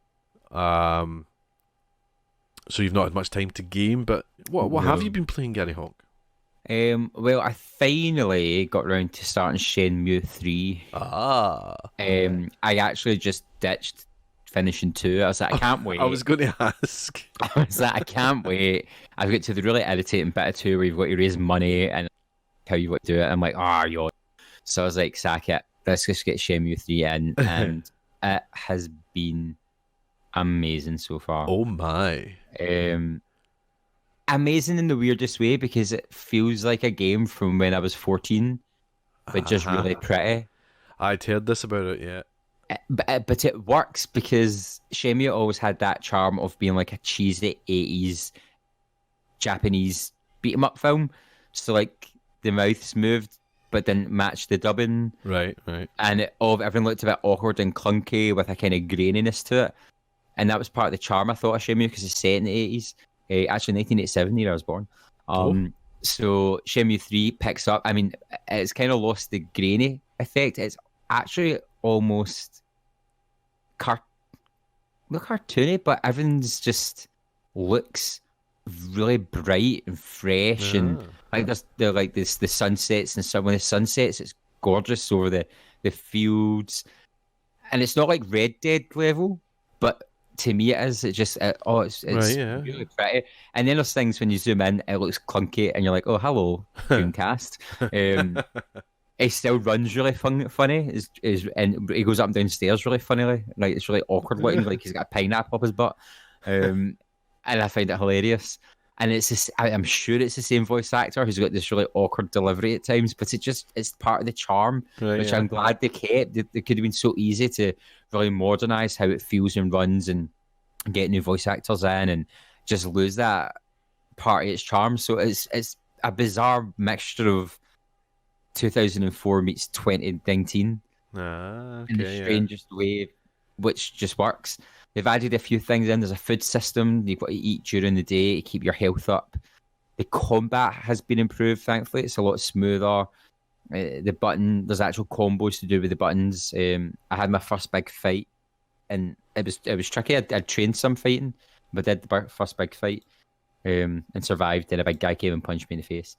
So you've not had much time to game, but what have you been playing, Gary Hogg? Well, I finally got around to starting Shenmue 3. I actually just ditched finishing 2. I was like, I can't wait. I was going to ask. I was like, I can't wait. I've got to the really irritating bit of 2 where you've got to raise money and how you want to do it. I'm like, yo. So I was like, sack it. Let's just get Shenmue 3 in. And it has been amazing so far. Oh my. Amazing in the weirdest way, because it feels like a game from when I was 14, but just really pretty. I'd heard this about it, yeah. But it works because Shenmue always had that charm of being like a cheesy 80s Japanese beat-em-up film. So like the mouths moved but didn't match the dubbing. Right. And everything looked a bit awkward and clunky with a kind of graininess to it. And that was part of the charm, I thought, of Shenmue, because it's set in the 80s. Actually, 1987, the year I was born. So Shenmue 3 picks up. I mean, it's kind of lost the grainy effect. It's actually almost not cartoony, but everything's just looks really bright and fresh, and like the sunsets and stuff. When the sun sets, it's gorgeous over the fields, and it's not like Red Dead level, but to me it is. It's Right, yeah. really pretty. And then there's things when you zoom in, it looks clunky, and you're like, oh, hello, Dreamcast. He still runs really funny. And he goes up and down stairs really funnily. Like it's really awkward looking, like he's got a pineapple up his butt. And I find it hilarious. And it's just, I'm sure it's the same voice actor who's got this really awkward delivery at times, but it's part of the charm, which I'm glad they kept. It could have been so easy to really modernise how it feels and runs and get new voice actors in and just lose that part of its charm. So it's a bizarre mixture of 2004 meets 2019 in the strangest way, which just works. They've added a few things in. There's a food system. You've got to eat during the day to keep your health up. The combat has been improved, thankfully. It's a lot smoother. There's actual combos to do with the buttons. I had my first big fight, and it was tricky. I'd trained some fighting, but did the first big fight and survived. Then a big guy came and punched me in the face.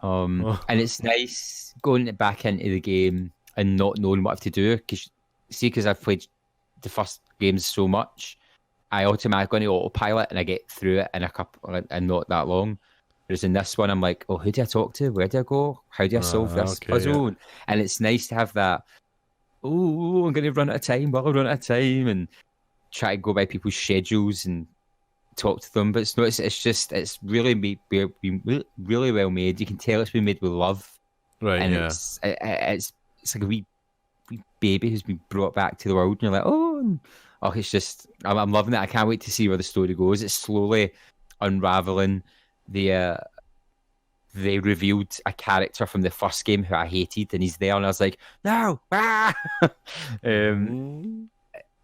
And it's nice going back into the game and not knowing what I have to do. Because I've played the first games so much, I automatically go into autopilot and I get through it in and not that long. Whereas in this one, I'm like, oh, who do I talk to? Where do I go? How do I solve this puzzle? Yeah. And it's nice to have that. Oh, I'm going to run out of time. Well, I'll run out of time, and try to go by people's schedules and talk to them. But it's really really well made. You can tell it's been made with love, right? And yeah, it's like a wee baby who's been brought back to the world, and you're like, oh, it's just, I'm loving it. I can't wait to see where the story goes. It's slowly unraveling. They revealed a character from the first game who I hated, and he's there, and I was like, no,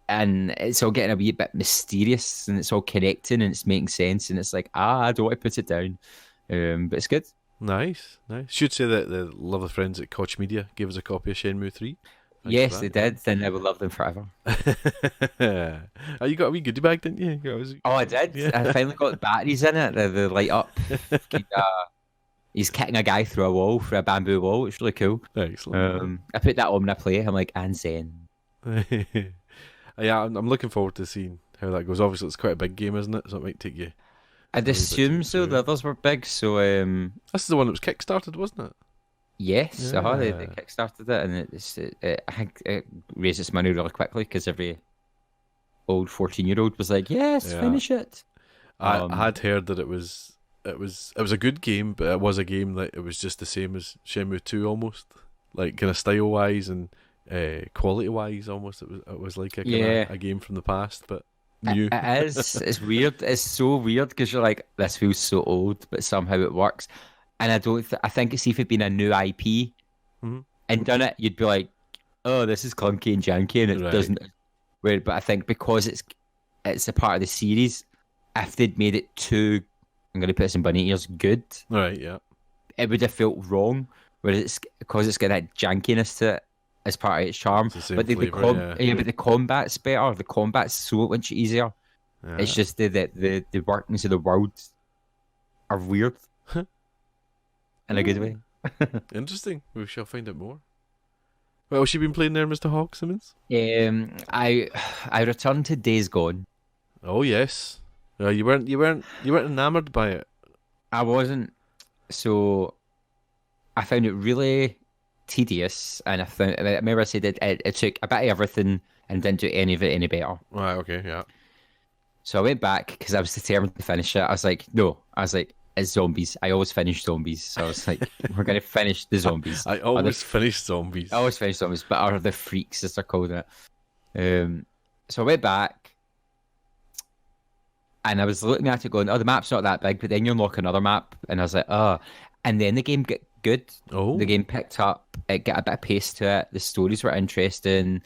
and it's all getting a wee bit mysterious, and it's all connecting, and it's making sense, and it's like, I don't want to put it down, but it's good. Nice. Should say that the lovely friends at Koch Media gave us a copy of Shenmue 3. Yes, they did, and I will love them forever. Oh, you got a wee goodie bag, didn't you? I did. Yeah. I finally got the batteries in it. They light up. He's kicking a guy through a bamboo wall. It's really cool. Excellent. I put that on when I play. I'm like, and zen. Yeah, I'm looking forward to seeing how that goes. Obviously, it's quite a big game, isn't it? So it might take you. I'd assume so. The others were big, so. This is the one that was kickstarted, wasn't it? Yes, they kickstarted it, and I think it raised its money really quickly because every old 14-year-old was like, "Yes, finish it." I had heard that it was a good game, but it was a game that it was just the same as Shenmue 2 almost, like kind of style wise and quality wise almost. It was like a game from the past, but new. It is. It's weird. It's so weird because you're like, this feels so old, but somehow it works. And I think it's if it'd been a new IP and done it, you'd be like, oh, this is clunky and janky, and it doesn't. Weird, but I think because it's a part of the series, if they'd made it too, I'm going to put this in bunny ears, good. Right, yeah. It would have felt wrong, whereas because it's got that jankiness to it as part of its charm. But the combat's better. The combat's so much easier. Yeah. It's just the workings of the world are weird. In a good way. Interesting. We shall find out more. What else you been playing there, Mr. Hogg-Simmons? I returned to Days Gone. Oh yes. You weren't enamored by it. I wasn't. So I found it really tedious, and I remember I said it took a bit of everything and didn't do any of it any better. Right. Okay. Yeah. So I went back because I was determined to finish it. I was like, it's zombies. I always finish zombies. So I was like, we're going to finish the zombies. I always finish zombies. I always finish zombies, but are the freaks, as they're called it. So I went back, and I was looking at it going, oh, the map's not that big, but then you unlock another map, and I was like, oh. And then the game got good. Oh. The game picked up. It got a bit of pace to it. The stories were interesting.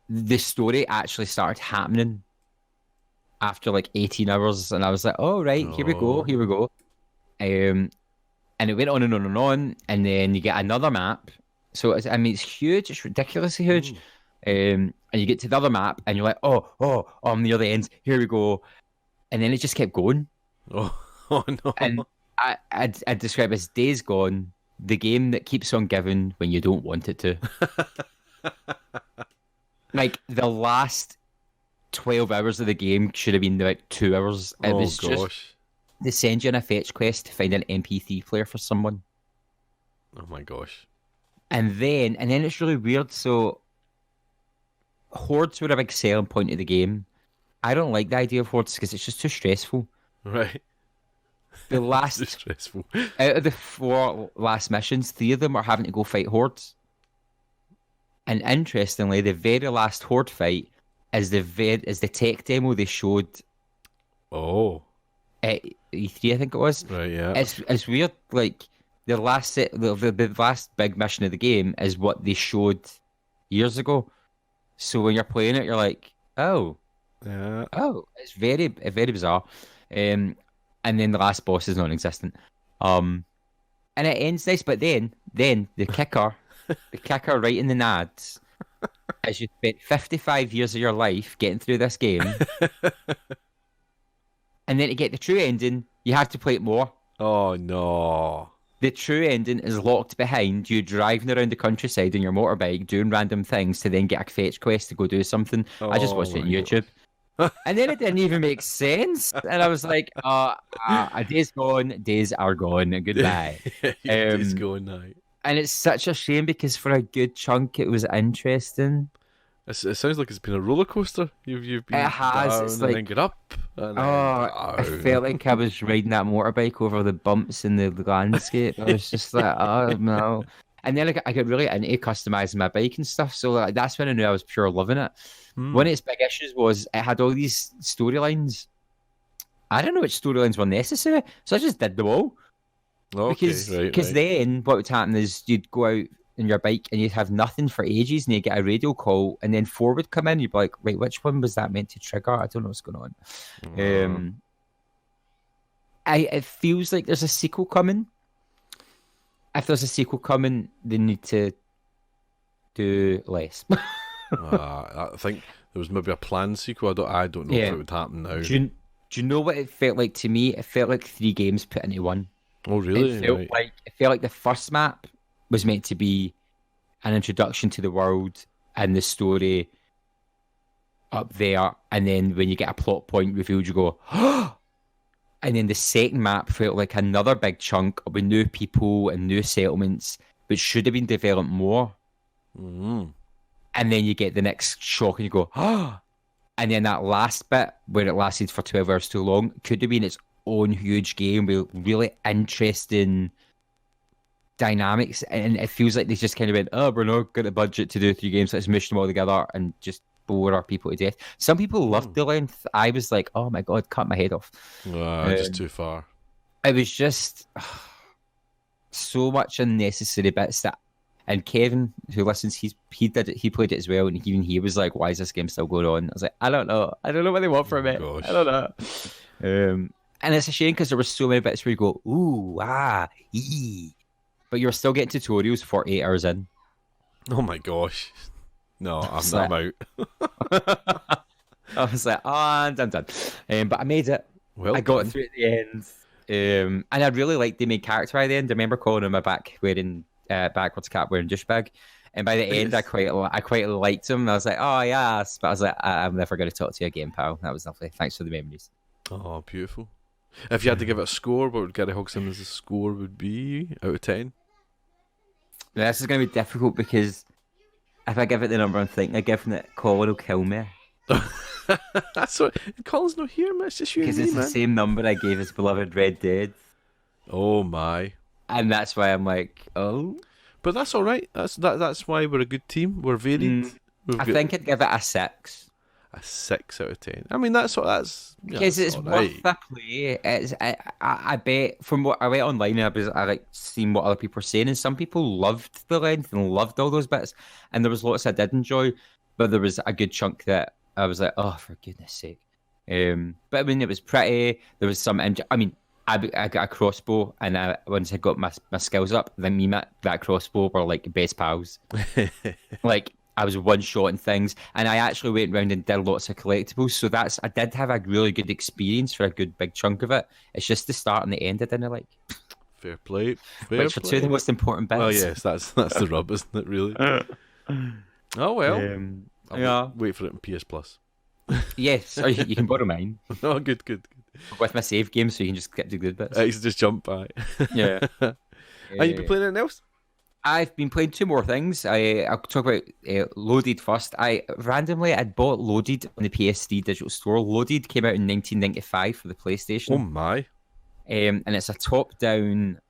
The story actually started happening after like 18 hours, and I was like, oh, right, here we go. And it went on and on and on, and then you get another map, So it's huge. It's ridiculously huge. And you get to the other map, and you're like, oh, I'm near the end. Here we go. And then it just kept going. Oh no. And I'd describe it as Days Gone, the game that keeps on giving when you don't want it to. Like, the last 12 hours of the game should have been about 2 hours. It was just, they send you on a fetch quest to find an MP3 player for someone. Oh my gosh. And then it's really weird. So, hordes were a big selling point of the game. I don't like the idea of hordes because it's just too stressful. Right. The last too stressful. Out of the 4 last missions, 3 of them are having to go fight hordes. And interestingly, the very last horde fight is the tech demo they showed. Oh. At E3, I think it was. Right. Yeah. It's weird. Like, the last the last big mission of the game is what they showed years ago. So when you're playing it, you're like, oh, it's very bizarre. And then the last boss is non-existent. And it ends nice, but then the kicker right in the nads is you spent 55 years of your life getting through this game, and then to get the true ending, you have to play it more. Oh no. The true ending is locked behind you driving around the countryside on your motorbike, doing random things to then get a fetch quest to go do something. I just watched it on YouTube. And then it didn't even make sense. And I was like, a day's gone, days are gone, goodbye. Days gone now. And it's such a shame because for a good chunk it was interesting. It sounds like it's been a roller coaster. You've been it has. down It's and like, then get up. And I felt like I was riding that motorbike over the bumps in the landscape. I was just like, oh no. And then I got really into customizing my bike and stuff. So like, that's when I knew I was pure loving it. One of its big issues was it had all these storylines. I don't know which storylines were necessary, so I just did them all. Okay, because then what would happen is you'd go out in your bike and you'd have nothing for ages, and you get a radio call, and then 4 would come in. You'd be like, "Wait, which one was that meant to trigger? I don't know what's going on." It feels like there's a sequel coming. If there's a sequel coming, they need to do less. I think there was maybe a planned sequel. I don't know if it would happen now. Do you know what it felt like to me? It felt like 3 games put into one. Oh, really? It felt like the first map was meant to be an introduction to the world and the story up there, and then when you get a plot point revealed, you go, oh! And then the second map felt like another big chunk with new people and new settlements, which should have been developed more. Mm. And then you get the next shock and you go, oh! And then that last bit, where it lasted for 12 hours too long, could have been its own huge game with really interesting dynamics. And it feels like they just kind of went, oh, we're not got a budget to do 3 games, let's mush them all together and just bore our people to death. Some people loved the length. I was like, oh my God, cut my head off. Just too far. It was just so much unnecessary bits that. And Kevin, who listens, he played it as well, and even he was like, "Why is this game still going on?" I was like, "I don't know what they want from it. Gosh. I don't know." And it's a shame because there were so many bits where you go, "Ooh, ee," but you're still getting tutorials 48 hours in. Oh my gosh! No, I'm out. I was like, I'm done. But I made it. Well, I got through at the end, and I really liked the main character by the end. I remember calling him back wearing. Backwards cap wearing douchebag, and by the end I quite liked him. I was like, oh yes, but I was like, I'm never going to talk to you again, pal. That was lovely. Thanks for the memories. Oh, beautiful. If you had to give it a score, what would Garry Hogg-Simmons' score would be out of 10? Now, this is going to be difficult because if I give it the number I'm thinking of giving it, Colin will kill me. That's what Colin's not here, man. It's just you and me, because it's the same number I gave his beloved Red Dead. Oh my. And that's why I'm like, oh. But that's all right. That's why we're a good team. We're varied. I think I'd give it a 6. A 6 out of 10. I mean, that's because it's worth the play. I bet from what I went online, I like seeing what other people were saying, and some people loved the length and loved all those bits, and there was lots I did enjoy, but there was a good chunk that I was like, oh, for goodness sake. But I mean, it was pretty. There was some. I mean, I got a crossbow, and once I got my skills up, then me and that crossbow were like best pals. Like I was one shot and things, and I actually went around and did lots of collectibles. So I did have a really good experience for a good big chunk of it. It's just the start and the end I didn't like. Fair play. Which are two of the most important bits. Oh yes, that's the rub, isn't it? Really. Oh well. I'll wait for it in PS Plus. Yes, or you can borrow mine. Oh, good. With my save game, so you can just get the good bits. I used to just jump back. Yeah. And you been playing anything else? I've been playing two more things. I'll talk about Loaded first. I'd bought Loaded on the PS3 digital store. Loaded came out in 1995 for the PlayStation. Oh my! And it's a top-down.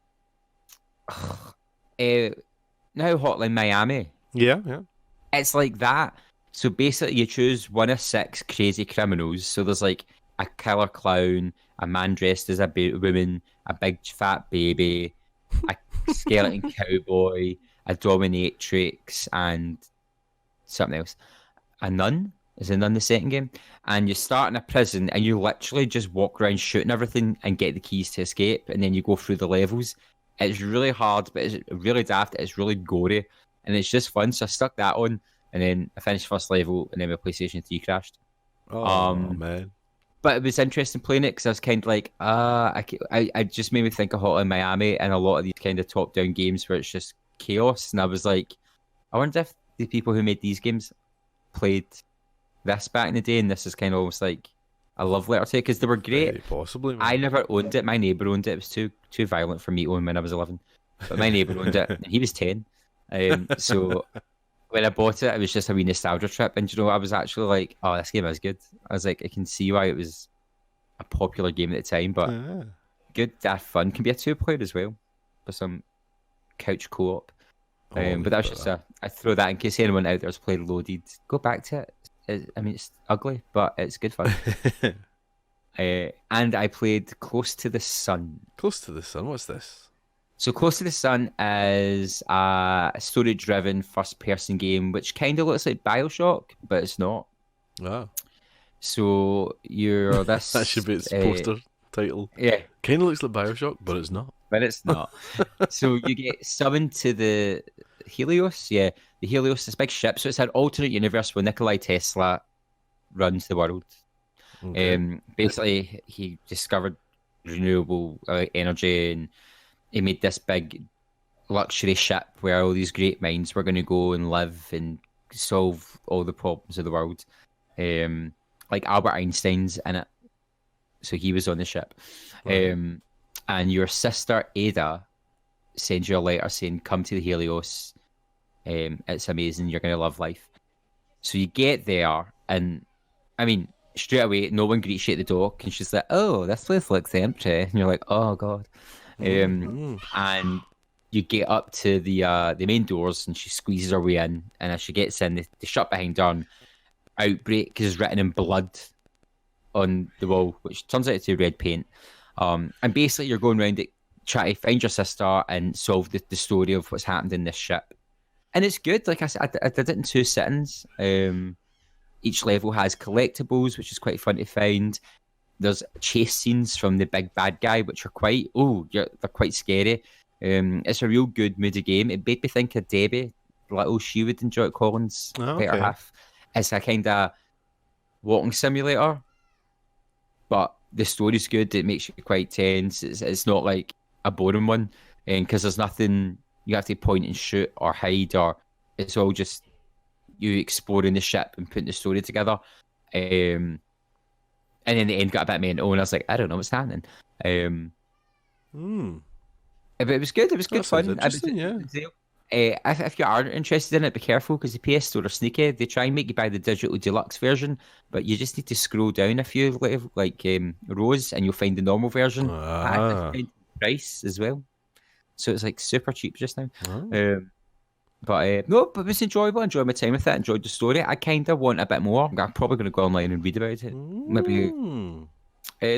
Now Hotline Miami. Yeah. It's like that. So basically, you choose one of 6 crazy criminals. So there's like a killer clown, a man dressed as a woman, a big fat baby, a skeleton cowboy, a dominatrix, and something else. A nun? Is a nun the second game? And you start in a prison and you literally just walk around shooting everything and get the keys to escape, and then you go through the levels. It's really hard, but it's really daft. It's really gory, and it's just fun. So I stuck that on, and then I finished first level, and then my PlayStation 3 crashed. Oh man! But it was interesting playing it because I was kind of like, I just made me think of Hotline Miami and a lot of these kind of top-down games where it's just chaos. And I was like, I wonder if the people who made these games played this back in the day, and this is kind of almost like a love letter to it because they were great. Very possibly. Man. I never owned it. My neighbour owned it. It was too violent for me to own when I was 11. But my neighbour owned it, and he was 10. So when I bought it, it was just a wee nostalgia trip. And you know, I was actually like, oh, this game is good. I was like, I can see why it was a popular game at the time, but good, fun. Can be a 2-player as well for some couch co-op. But that's just I throw that in case anyone out there's played Loaded. Go back to it. I mean, it's ugly, but it's good fun. And I played Close to the Sun. Close to the Sun? What's this? So Close to the Sun is a story-driven first-person game, which kind of looks like BioShock, but it's not. Wow. So you're this... That should be its poster title. Yeah. Kind of looks like BioShock, but it's not. But it's not. So you get summoned to the Helios. Yeah, the Helios, this big ship. So it's an alternate universe where Nikola Tesla runs the world. Okay. Basically, he discovered renewable energy, and he made this big luxury ship where all these great minds were going to go and live and solve all the problems of the world. Like Albert Einstein's in it. So he was on the ship. Right. And your sister Ada sends you a letter saying, come to the Helios. It's amazing. You're going to love life. So you get there, and I mean, straight away, no one greets you at the dock, and she's like, oh, this place looks empty. And you're like, oh, God. And you get up to the main doors, and she squeezes her way in. And as she gets in, they shut behind her, and Outbreak is written in blood on the wall, which turns out to be red paint. And basically, you're going around it, trying to find your sister and solve the story of what's happened in this ship. And it's good. Like I said, I did it in 2 sittings. Each level has collectibles, which is quite fun to find. There's chase scenes from the big bad guy, which are they're quite scary. It's a real good moody game. It made me think of Debbie Little. She would enjoy it, Colin's better half. It's a kind of walking simulator, but the story's good. It makes you quite tense. It's not like a boring one, because there's nothing you have to point and shoot or hide, or it's all just you exploring the ship and putting the story together. And then the end got a bit mental, and I was like, I don't know what's happening. But it was good. It was good fun. Interesting, yeah. If you are interested in it, be careful, because the PS Store are sneaky. They try and make you buy the digital deluxe version, but you just need to scroll down a few rows, and you'll find the normal version at a price as well. So it's like super cheap just now. But it was enjoyable. I enjoyed my time with it. I enjoyed the story. I kind of want a bit more. I'm probably going to go online and read about it. Maybe.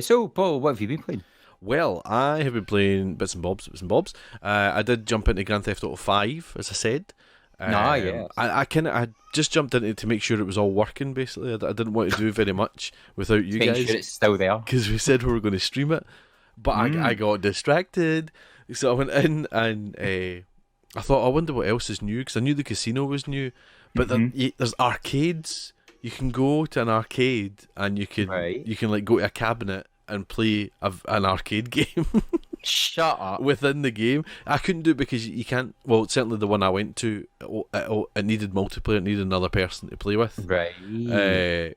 So, Paul, what have you been playing? Well, I have been playing bits and bobs. I did jump into Grand Theft Auto 5, as I said. Yeah. I just jumped into it to make sure it was all working, basically. I didn't want to do very much without you guys. Make sure it's still there. Because we said we were going to stream it. but I got distracted, so I went in and I thought, I wonder what else is new, because I knew the casino was new, but there's arcades. You can go to an arcade and you can like go to a cabinet and play an arcade game. Shut up. Within the game. I couldn't do it because you can't. Well, certainly the one I went to, it needed multiplayer. It needed another person to play with. Right.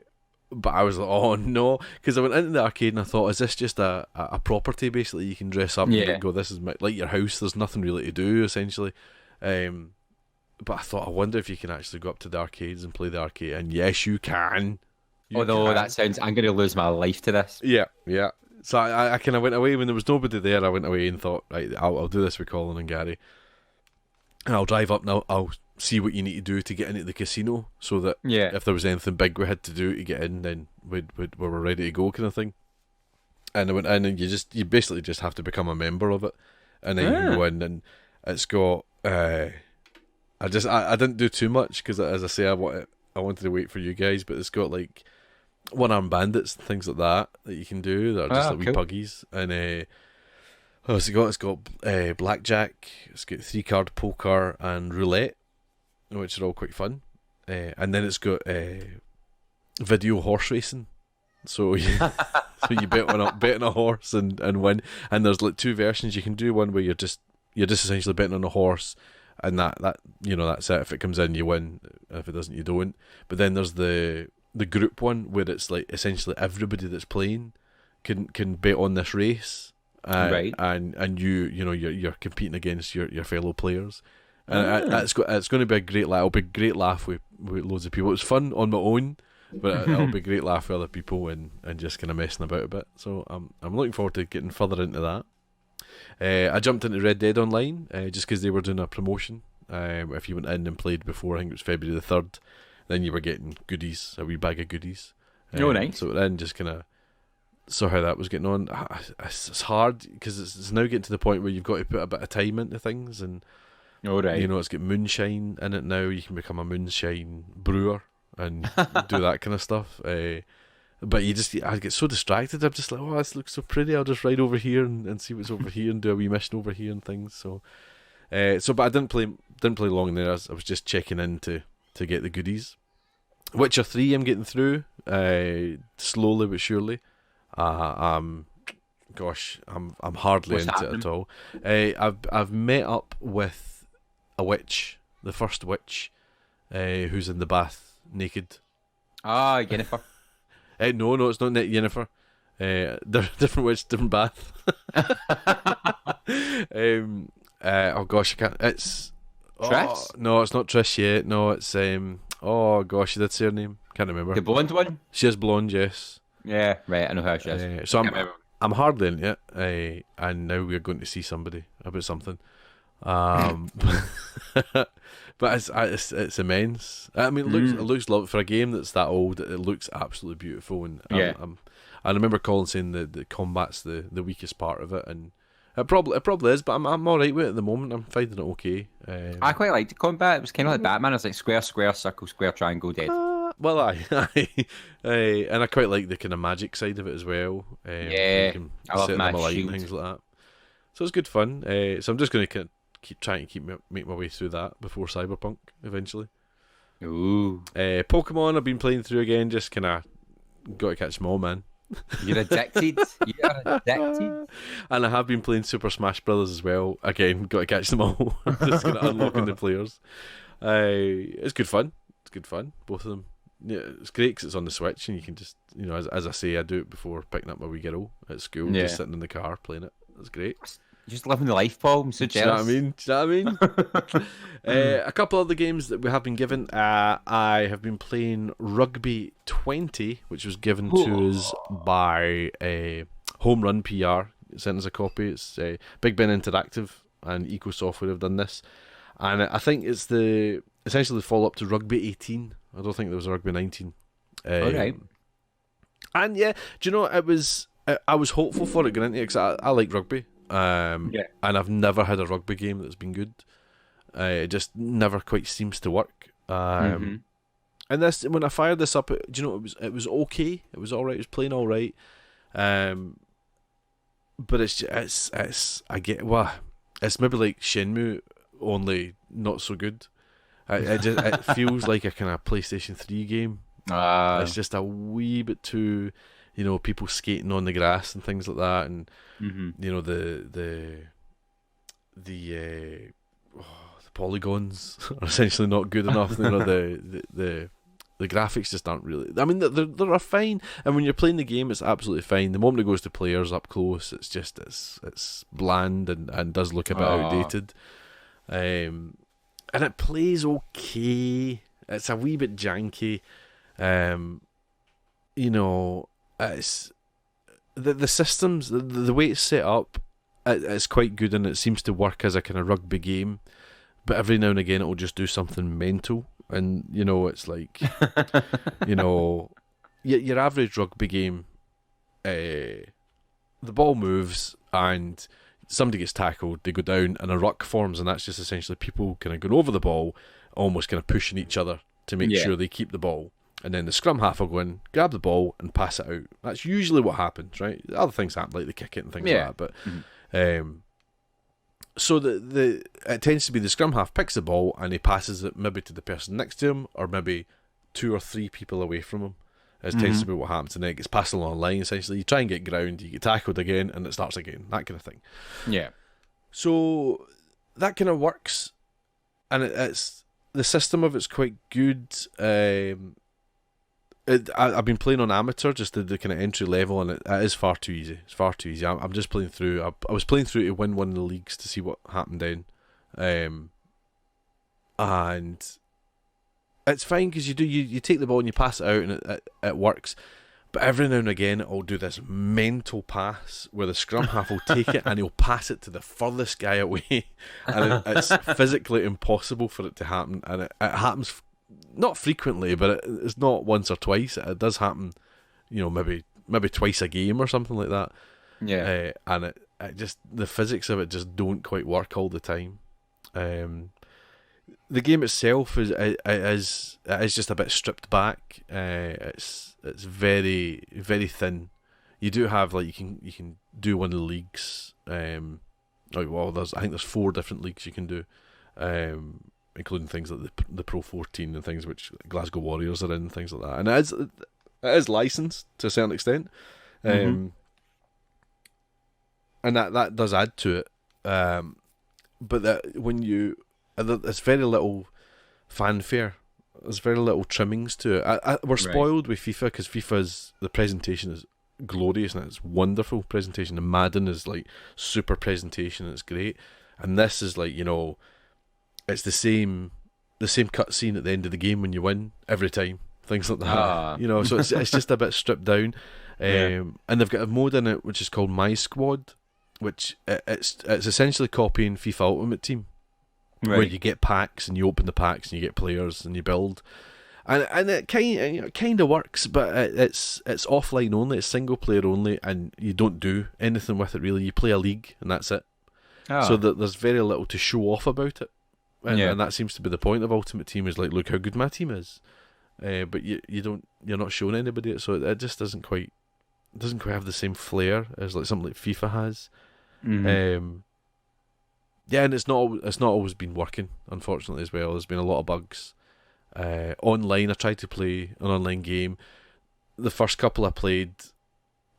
But I was like, oh no, because I went into the arcade and I thought, is this just a property basically you can dress up and go, this is like your house, there's nothing really to do essentially. But I thought, I wonder if you can actually go up to the arcades and play the arcade, and yes you can. That sounds, I'm going to lose my life to this. Yeah. So I kind of went away when there was nobody there. I went away and thought, right, I'll do this with Colin and Gary, and I'll drive up and I'll see what you need to do to get into the casino, so that if there was anything big we had to do to get in, then we were ready to go, kind of thing. And I went in, and you basically just have to become a member of it, and then you can go in, and it's got. I didn't do too much because, as I say, I wanted to wait for you guys, but it's got like one-armed bandits and things like that you can do that are just like wee puggies, and it's got blackjack, it's got 3-card poker and roulette, which are all quite fun, and then it's got video horse racing, so you bet on a horse and win, and there's like 2 versions. You can do one where you're just essentially betting on a horse, and that that's it. If it comes in, you win. If it doesn't, you don't. But then there's the group one where it's like essentially everybody that's playing can bet on this race, and you're competing against your fellow players, and it's going to be a great laugh. It'll be a great laugh with loads of people. It's fun on my own, but it'll be a great laugh with other people and just kind of messing about a bit. So I'm looking forward to getting further into that. I jumped into Red Dead Online just because they were doing a promotion. If you went in and played before, I think it was February the 3rd, then you were getting goodies, a wee bag of goodies. Nice. So then just kind of saw how that was getting on. It's hard because it's now getting to the point where you've got to put a bit of time into things, and it's got moonshine in it now. You can become a moonshine brewer and do that kind of stuff. But I get so distracted. I'm just like, oh, this looks so pretty. I'll just ride over here and see what's over here and do a wee mission over here and things. So but I didn't play long there. I was just checking in to get the goodies. Witcher 3 I'm getting through slowly but surely. I'm hardly into it at all. I've met up with a witch, the first witch, who's in the bath naked. Yennefer. No, it's not Yennefer. Different witch, different bath. Oh gosh, I can't. It's Triss? No, it's not Trish yet. No, it's oh gosh, that's her name. Can't remember. The blonde one? She is blonde, yes. Yeah, right. I know how she is. So I'm hardly into it. And now we're going to see somebody about something. But it's immense. I mean, it looks lovely for a game that's that old. It looks absolutely beautiful, and I remember Colin saying that the combat's the weakest part of it, and it probably is. But I'm all right with it at the moment. I'm finding it okay. I quite liked the combat. It was kind of like Batman. It was like square, square, circle, square, triangle, dead. Well, and I quite like the kind of magic side of it as well. I love magic and things like that. So it's good fun. So I'm just going to make my way through that before Cyberpunk eventually. Ooh. Pokemon I've been playing through again, just kind of got to catch them all, man. You're addicted. And I have been playing Super Smash Brothers as well. Again, got to catch them all. Just kind of unlocking the players. It's good fun. Both of them. Yeah, it's great because it's on the Switch, and you can just, as I say, I do it before picking up my wee girl at school, just sitting in the car playing it. It's great. Just living the life, Paul. I'm so jealous. Do you know what I mean? A couple other games that we have been given. I have been playing Rugby 20, which was given to us by Home Run PR. Sent us a copy. It's Big Ben Interactive and Eco Software have done this, and I think it's essentially the follow up to Rugby 18. I don't think there was a Rugby 19. Alright. And yeah, do you know, I was hopeful for it going into it because I like rugby. And I've never had a rugby game that's been good. It just never quite seems to work. And this, when I fired this up, it was okay. It was all right. It was playing all right. But but it's I get it's maybe like Shenmue, only not so good. It feels like a kind of PlayStation 3 game. It's just a wee bit too, people skating on the grass and things like that, and the polygons are essentially not good enough. The graphics just aren't really. I mean, they're fine, and when you're playing the game, it's absolutely fine. The moment it goes to players up close, it's bland and does look a bit outdated. And it plays okay. It's a wee bit janky. It's the systems, the way it's set up, it's quite good, and it seems to work as a kind of rugby game. But every now and again, it'll just do something mental. And, it's like, your average rugby game, the ball moves and somebody gets tackled, they go down and a ruck forms, and that's just essentially people kind of going over the ball, almost kind of pushing each other to make sure they keep the ball. And then the scrum half will go in, grab the ball and pass it out. That's usually what happens, right? Other things happen, like they kick it and things like that. But so it tends to be the scrum half picks the ball and he passes it maybe to the person next to him, or maybe 2 or 3 people away from him. It tends to be what happens, and then it gets passed along the line. Essentially, you try and get ground, you get tackled again, and it starts again. That kind of thing. Yeah. So that kind of works, and it's the system of it's quite good. I've been playing on amateur, just the kind of entry level, and it is far too easy. It's far too easy. I'm just playing through. I was playing through to win one of the leagues to see what happened then, and it's fine because you take the ball and you pass it out and it works. But every now and again, it'll do this mental pass where the scrum half will take it and he'll pass it to the furthest guy away, and it's physically impossible for it to happen. And it happens not frequently, but it's not once or twice. It does happen, maybe twice a game or something like that. Yeah, and it just, the physics of it just don't quite work all the time. The game itself is just a bit stripped back. It's very, very thin. You do have you can do one of the leagues. I think there's 4 different leagues you can do, including things like the Pro 14 and things which Glasgow Warriors are in, and things like that. And it is licensed to a certain extent, and that does add to it. But that there's very little fanfare. There's very little trimmings to it. We're spoiled with FIFA because the presentation is glorious and it's wonderful presentation. And Madden is like super presentation and it's great. And this is it's the same cutscene at the end of the game when you win every time. Things like that. So it's just a bit stripped down. And they've got a mode in it which is called My Squad, which it's essentially copying FIFA Ultimate Team. Right. Where you get packs and you open the packs and you get players and you build, and it kind of works, but it's offline only, it's single player only, and you don't do anything with it really. You play a league and that's it. So that there's very little to show off about it, and that seems to be the point of Ultimate Team, is like, look how good my team is, but you're not showing anybody it, so it just doesn't quite have the same flair as like something like FIFA has. And it's not always been working, unfortunately, as well. There's been a lot of bugs. Online, I tried to play an online game. The first couple I played,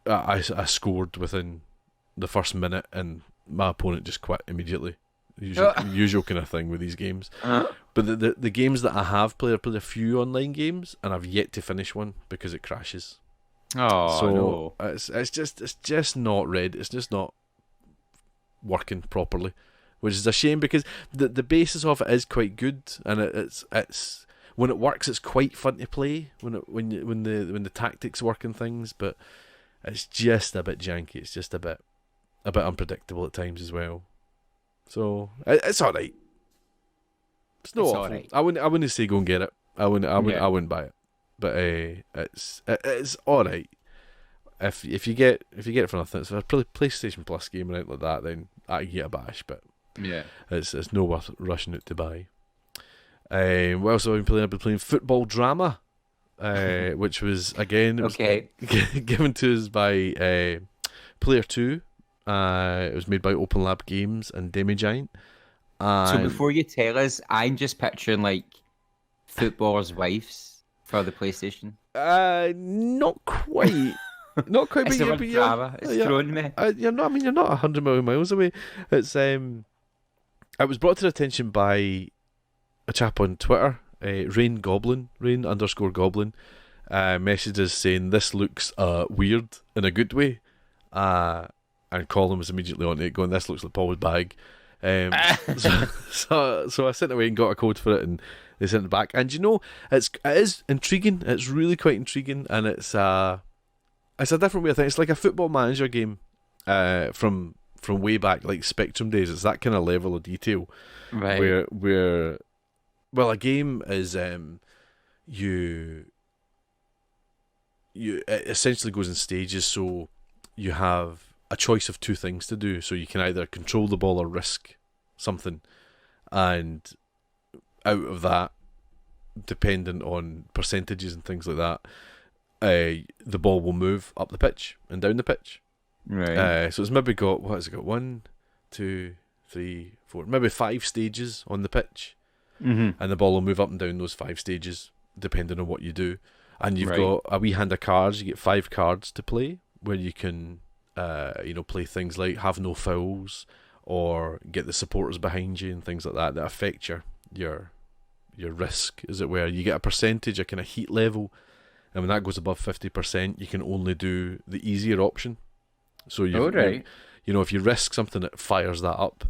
I scored within the first minute, and my opponent just quit immediately. Usual kind of thing with these games. But the games that I have played, I've played a few online games, and I've yet to finish one because it crashes. No. It's just not ready. It's just not working properly, which is a shame because the basis of it is quite good, and it's when it works, it's quite fun to play when the tactics work and things, but it's just a bit janky. It's just a bit unpredictable at times as well. So it's all right. It's not awful. Right. I wouldn't say go and get it. I wouldn't buy it, but it's all right. If you get it for nothing, it's a PlayStation Plus game or anything like that, then I get a bash, but it's no worth rushing out to buy. What else have I been playing? I've been playing Football Drama, which was again given to us by Player 2, It was made by Open Lab Games and Demigiant. So before you tell us, I'm just picturing like footballers' wives for the PlayStation. Not quite. Not quite, It's but a drama. It's thrown me. You're not. I mean, you're not 100 million miles away. It's it was brought to their attention by a chap on Twitter, Rain_Goblin, messaged us saying this looks weird in a good way, and Colin was immediately on it, going, "This looks like Paul's bag." So I sent away and got a code for it, and they sent it back. And it is intriguing. It's really quite intriguing, and it's a different way of thinking. It's like a Football Manager game, from way back, like Spectrum days. It's that kind of level of detail, right? Where a game is it essentially goes in stages. So you have a choice of two things to do. So you can either control the ball or risk something, and out of that, dependent on percentages and things like that, the ball will move up the pitch and down the pitch. Right. So it's maybe got, what has it got? 1, 2, 3, 4, maybe 5 stages on the pitch, and the ball will move up and down those 5 stages depending on what you do. And you've got a wee hand of cards. You get 5 cards to play, where you can play things like have no fouls, or get the supporters behind you and things like that affect your risk, as it were. You get a percentage, a kind of heat level, and when that goes above 50%, you can only do the easier option. So if you risk something, it fires that up,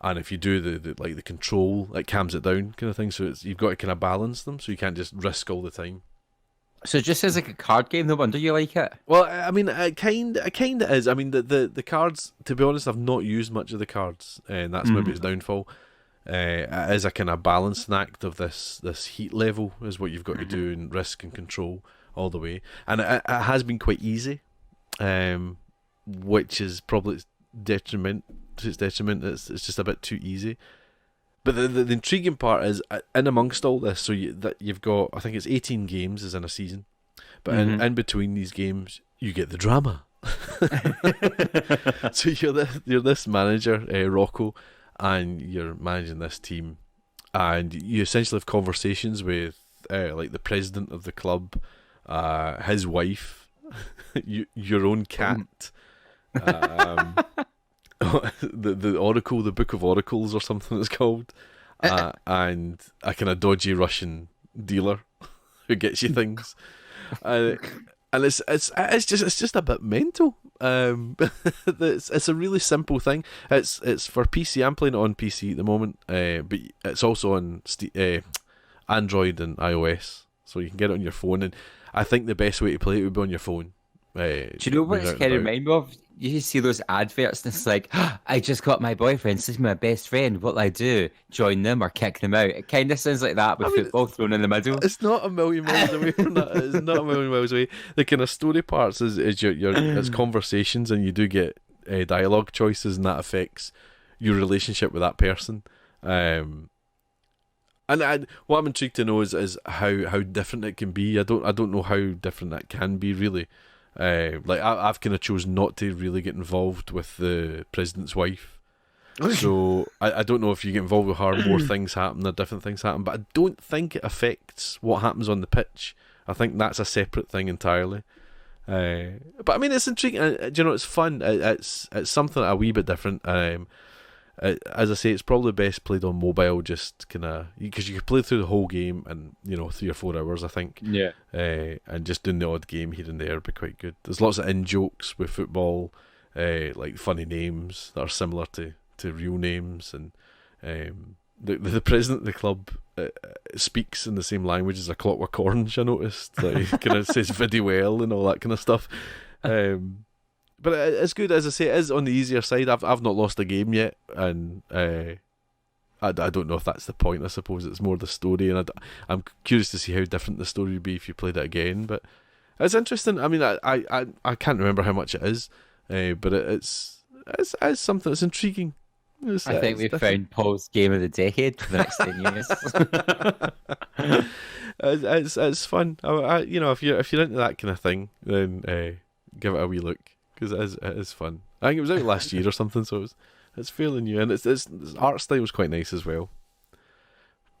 and if you do the control, it cams it down, kind of thing. So you've got to kind of balance them, so you can't just risk all the time. So it just says like a card game. No wonder you like it. Well, I mean, it kind of is. I mean, the cards, to be honest, I've not used much of the cards, and that's maybe its downfall. It is a kind of balancing act of this heat level is what you've got to do, and risk and control all the way. And it has been quite easy, which is probably its detriment. It's just a bit too easy. But the intriguing part is, in amongst all this, so you've got, I think it's 18 games is in a season, but in between these games, you get the drama. So you're this manager, Rocco, and you're managing this team, and you essentially have conversations with like the president of the club, his wife, your own cat, the Oracle, the Book of Oracles or something it's called, and a kind of dodgy Russian dealer who gets you things, and it's just a bit mental. It's a really simple thing. It's for PC. I'm playing it on PC at the moment, but it's also on Android and iOS, so you can get it on your phone. And I think the best way to play it would be on your phone. Do you know what it's kind of remind me of? You see those adverts, and it's like, I just got my boyfriend, this is my best friend, what'll I do? Join them or kick them out? It kind of sounds like that, with football thrown in the middle. It's not a million miles away from that. It's not a million miles away. The kind of story parts is your it's conversations, and you do get dialogue choices, and that affects your relationship with that person. And what I'm intrigued to know is how different it can be. I don't know how different that can be, really. I've kind of chosen not to really get involved with the president's wife, so I don't know if you get involved with her, more things happen or different things happen, but I don't think it affects what happens on the pitch. I think that's a separate thing entirely. But I mean, it's intriguing. It's fun. It's something a wee bit different. As I say, it's probably best played on mobile, just kind of because you can play through the whole game in 3 or 4 hours, I think. Yeah. And just doing the odd game here and there would be quite good. There's lots of in jokes with football, like funny names that are similar to real names, and the president of the club speaks in the same language as A Clockwork Orange. I noticed, like, he kind of says "viddy well" and all that kind of stuff. But it's good, as I say. It is on the easier side. I've not lost a game yet, and I don't know if that's the point. I suppose it's more the story, and I'm curious to see how different the story would be if you played it again. But it's interesting. I mean, I can't remember how much it is, but it's something that's intriguing. I think we've found Paul's game of the decade for the next 10 years. It's fun. If you're into that kind of thing, then give it a wee look. because it is fun. I think it was out last year or something, so it's fairly new, and its art style was quite nice as well.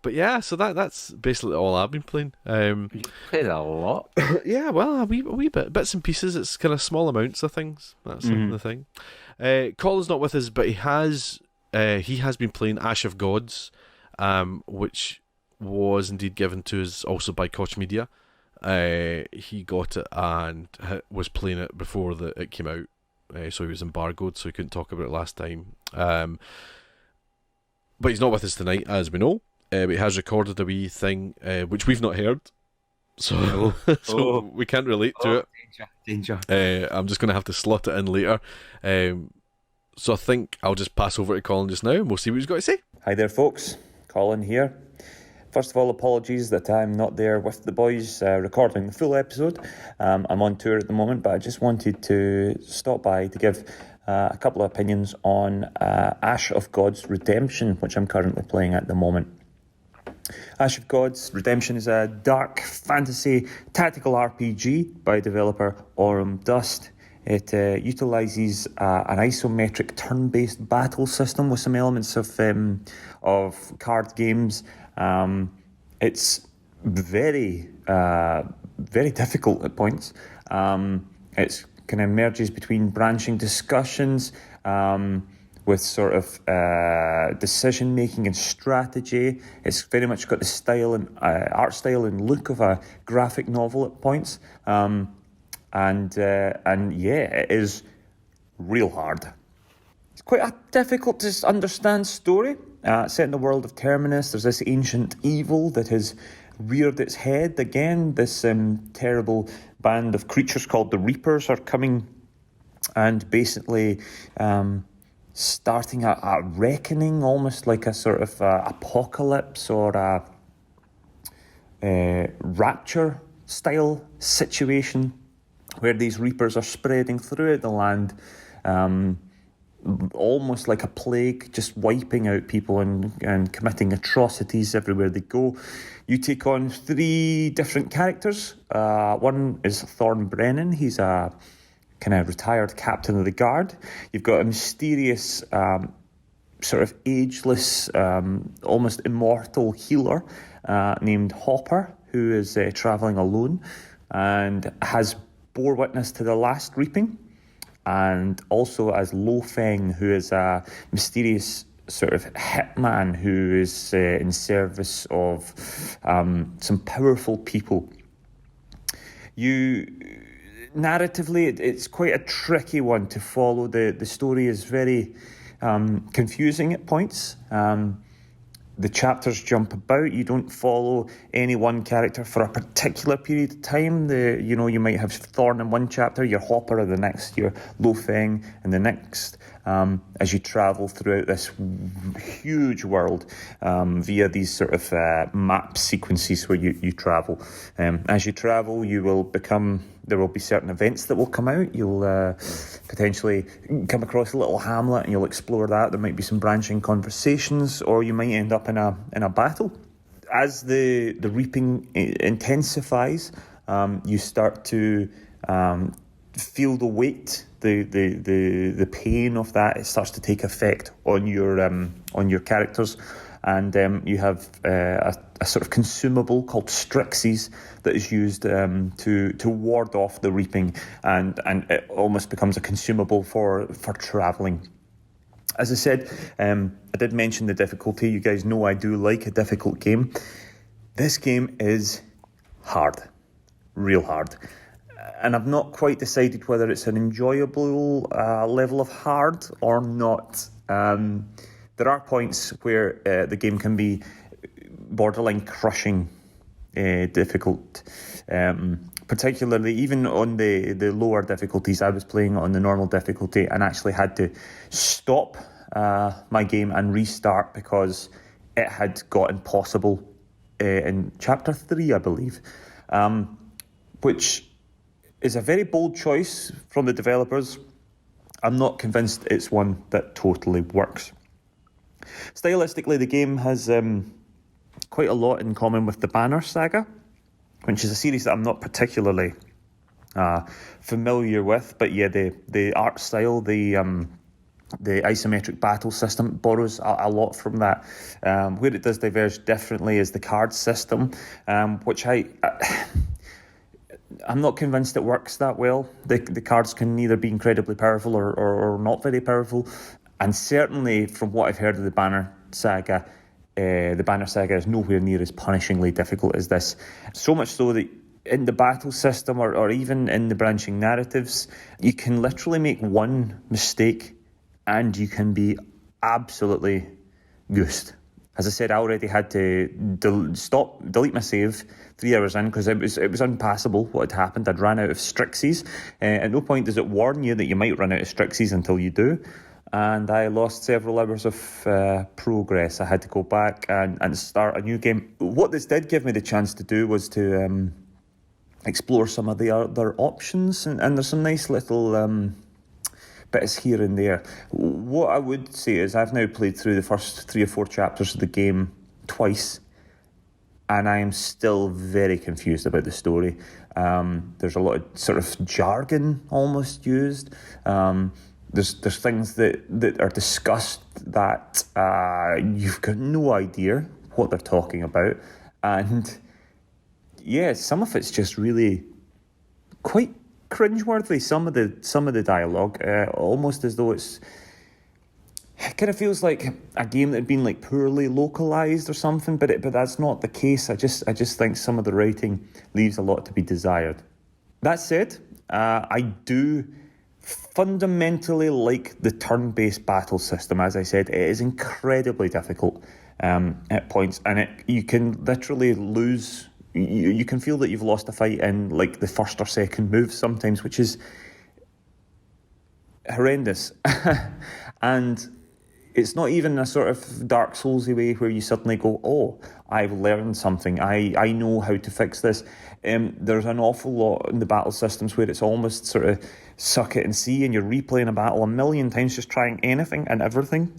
But yeah, so that's basically all I've been playing. You played a lot. Yeah, well, a wee bits and pieces. It's kind of small amounts of things. That's the thing. Colin's not with us, but he has been playing Ash of Gods, which was indeed given to us also by Koch Media. He got it and was playing it before it came out, so he was embargoed, so he couldn't talk about it last time. But he's not with us tonight, as we know. But he has recorded a wee thing which we've not heard, so we can't relate to it. Danger. I'm just going to have to slot it in later. So I think I'll just pass over to Colin just now, and we'll see what he's got to say. Hi there, folks. Colin here. First of all, apologies that I'm not there with the boys recording the full episode. I'm on tour at the moment, but I just wanted to stop by to give a couple of opinions on Ash of Gods Redemption, which I'm currently playing at the moment. Ash of Gods Redemption is a dark fantasy tactical RPG by developer Aurum Dust. It utilises an isometric turn-based battle system with some elements of card games. It's very difficult at points. It's kind of merges between branching discussions with sort of decision making and strategy. It's very much got the style and art style and look of a graphic novel at points. And yeah, it is real hard. It's quite a difficult to understand story. Set in the world of Terminus, there's this ancient evil that has reared its head again. This terrible band of creatures called the Reapers are coming and basically starting a reckoning, almost like a sort of apocalypse or a rapture style situation, where these Reapers are spreading throughout the land, almost like a plague, just wiping out people and committing atrocities everywhere they go. You take on 3 different characters. One is Thorn Brennan. He's a kind of retired captain of the guard. You've got a mysterious, sort of ageless, almost immortal healer named Hopper, who is travelling alone and has bore witness to the last reaping, and also as Lo Feng, who is a mysterious sort of hitman who is in service of some powerful people. Narratively, it's quite a tricky one to follow. The story is very confusing at points. The chapters jump about. You don't follow any one character for a particular period of time. You might have Thorn in one chapter, your Hopper in the next, your Lo Feng in the next, as you travel throughout this huge world via these sort of map sequences where you travel. As you travel, there will be certain events that will come out. You'll potentially come across a little hamlet and you'll explore that. There might be some branching conversations, or you might end up in a battle. As the reaping intensifies, you start to feel the weight, the pain of that. It starts to take effect on your characters. And you have a sort of consumable called Strixes that is used to ward off the reaping, and it almost becomes a consumable for travelling. As I said, I did mention the difficulty. You guys know I do like a difficult game. This game is hard, real hard. And I've not quite decided whether it's an enjoyable level of hard or not. There are points where the game can be borderline crushing difficult, particularly even on the lower difficulties. I was playing on the normal difficulty and actually had to stop my game and restart because it had got impossible in Chapter 3, I believe, which is a very bold choice from the developers. I'm not convinced it's one that totally works. Stylistically, the game has quite a lot in common with the Banner Saga, which is a series that I'm not particularly familiar with. But yeah, the art style, the isometric battle system borrows a lot from that. Where it does diverge differently is the card system, which I'm not convinced it works that well. The cards can either be incredibly powerful or not very powerful. And certainly from what I've heard of the Banner Saga is nowhere near as punishingly difficult as this. So much so that in the battle system or even in the branching narratives, you can literally make one mistake and you can be absolutely goosed. As I said, I already had to delete my save 3 hours in because it was unpassable what had happened. I'd ran out of Strixes. At no point does it warn you that you might run out of Strixes until you do. And I lost several hours of progress. I had to go back and start a new game. What this did give me the chance to do was to explore some of the other options. And there's some nice little bits here and there. What I would say is I've now played through the first 3 or 4 chapters of the game twice, and I am still very confused about the story. There's a lot of sort of jargon almost used. There's things that are discussed that you've got no idea what they're talking about, and yeah, some of it's just really quite cringeworthy. Some of the dialogue, almost as though it kind of feels like a game that had been like poorly localized or something. But that's not the case. I just think some of the writing leaves a lot to be desired. That said, I do fundamentally like the turn-based battle system. As I said, it is incredibly difficult at points, and you can literally lose. You can feel that you've lost a fight in like the first or second move sometimes, which is horrendous. And it's not even a sort of Dark Souls-y way where you suddenly go, oh, I've learned something. I know how to fix this. There's an awful lot in the battle systems where it's almost sort of suck it and see, and you're replaying a battle a million times, just trying anything and everything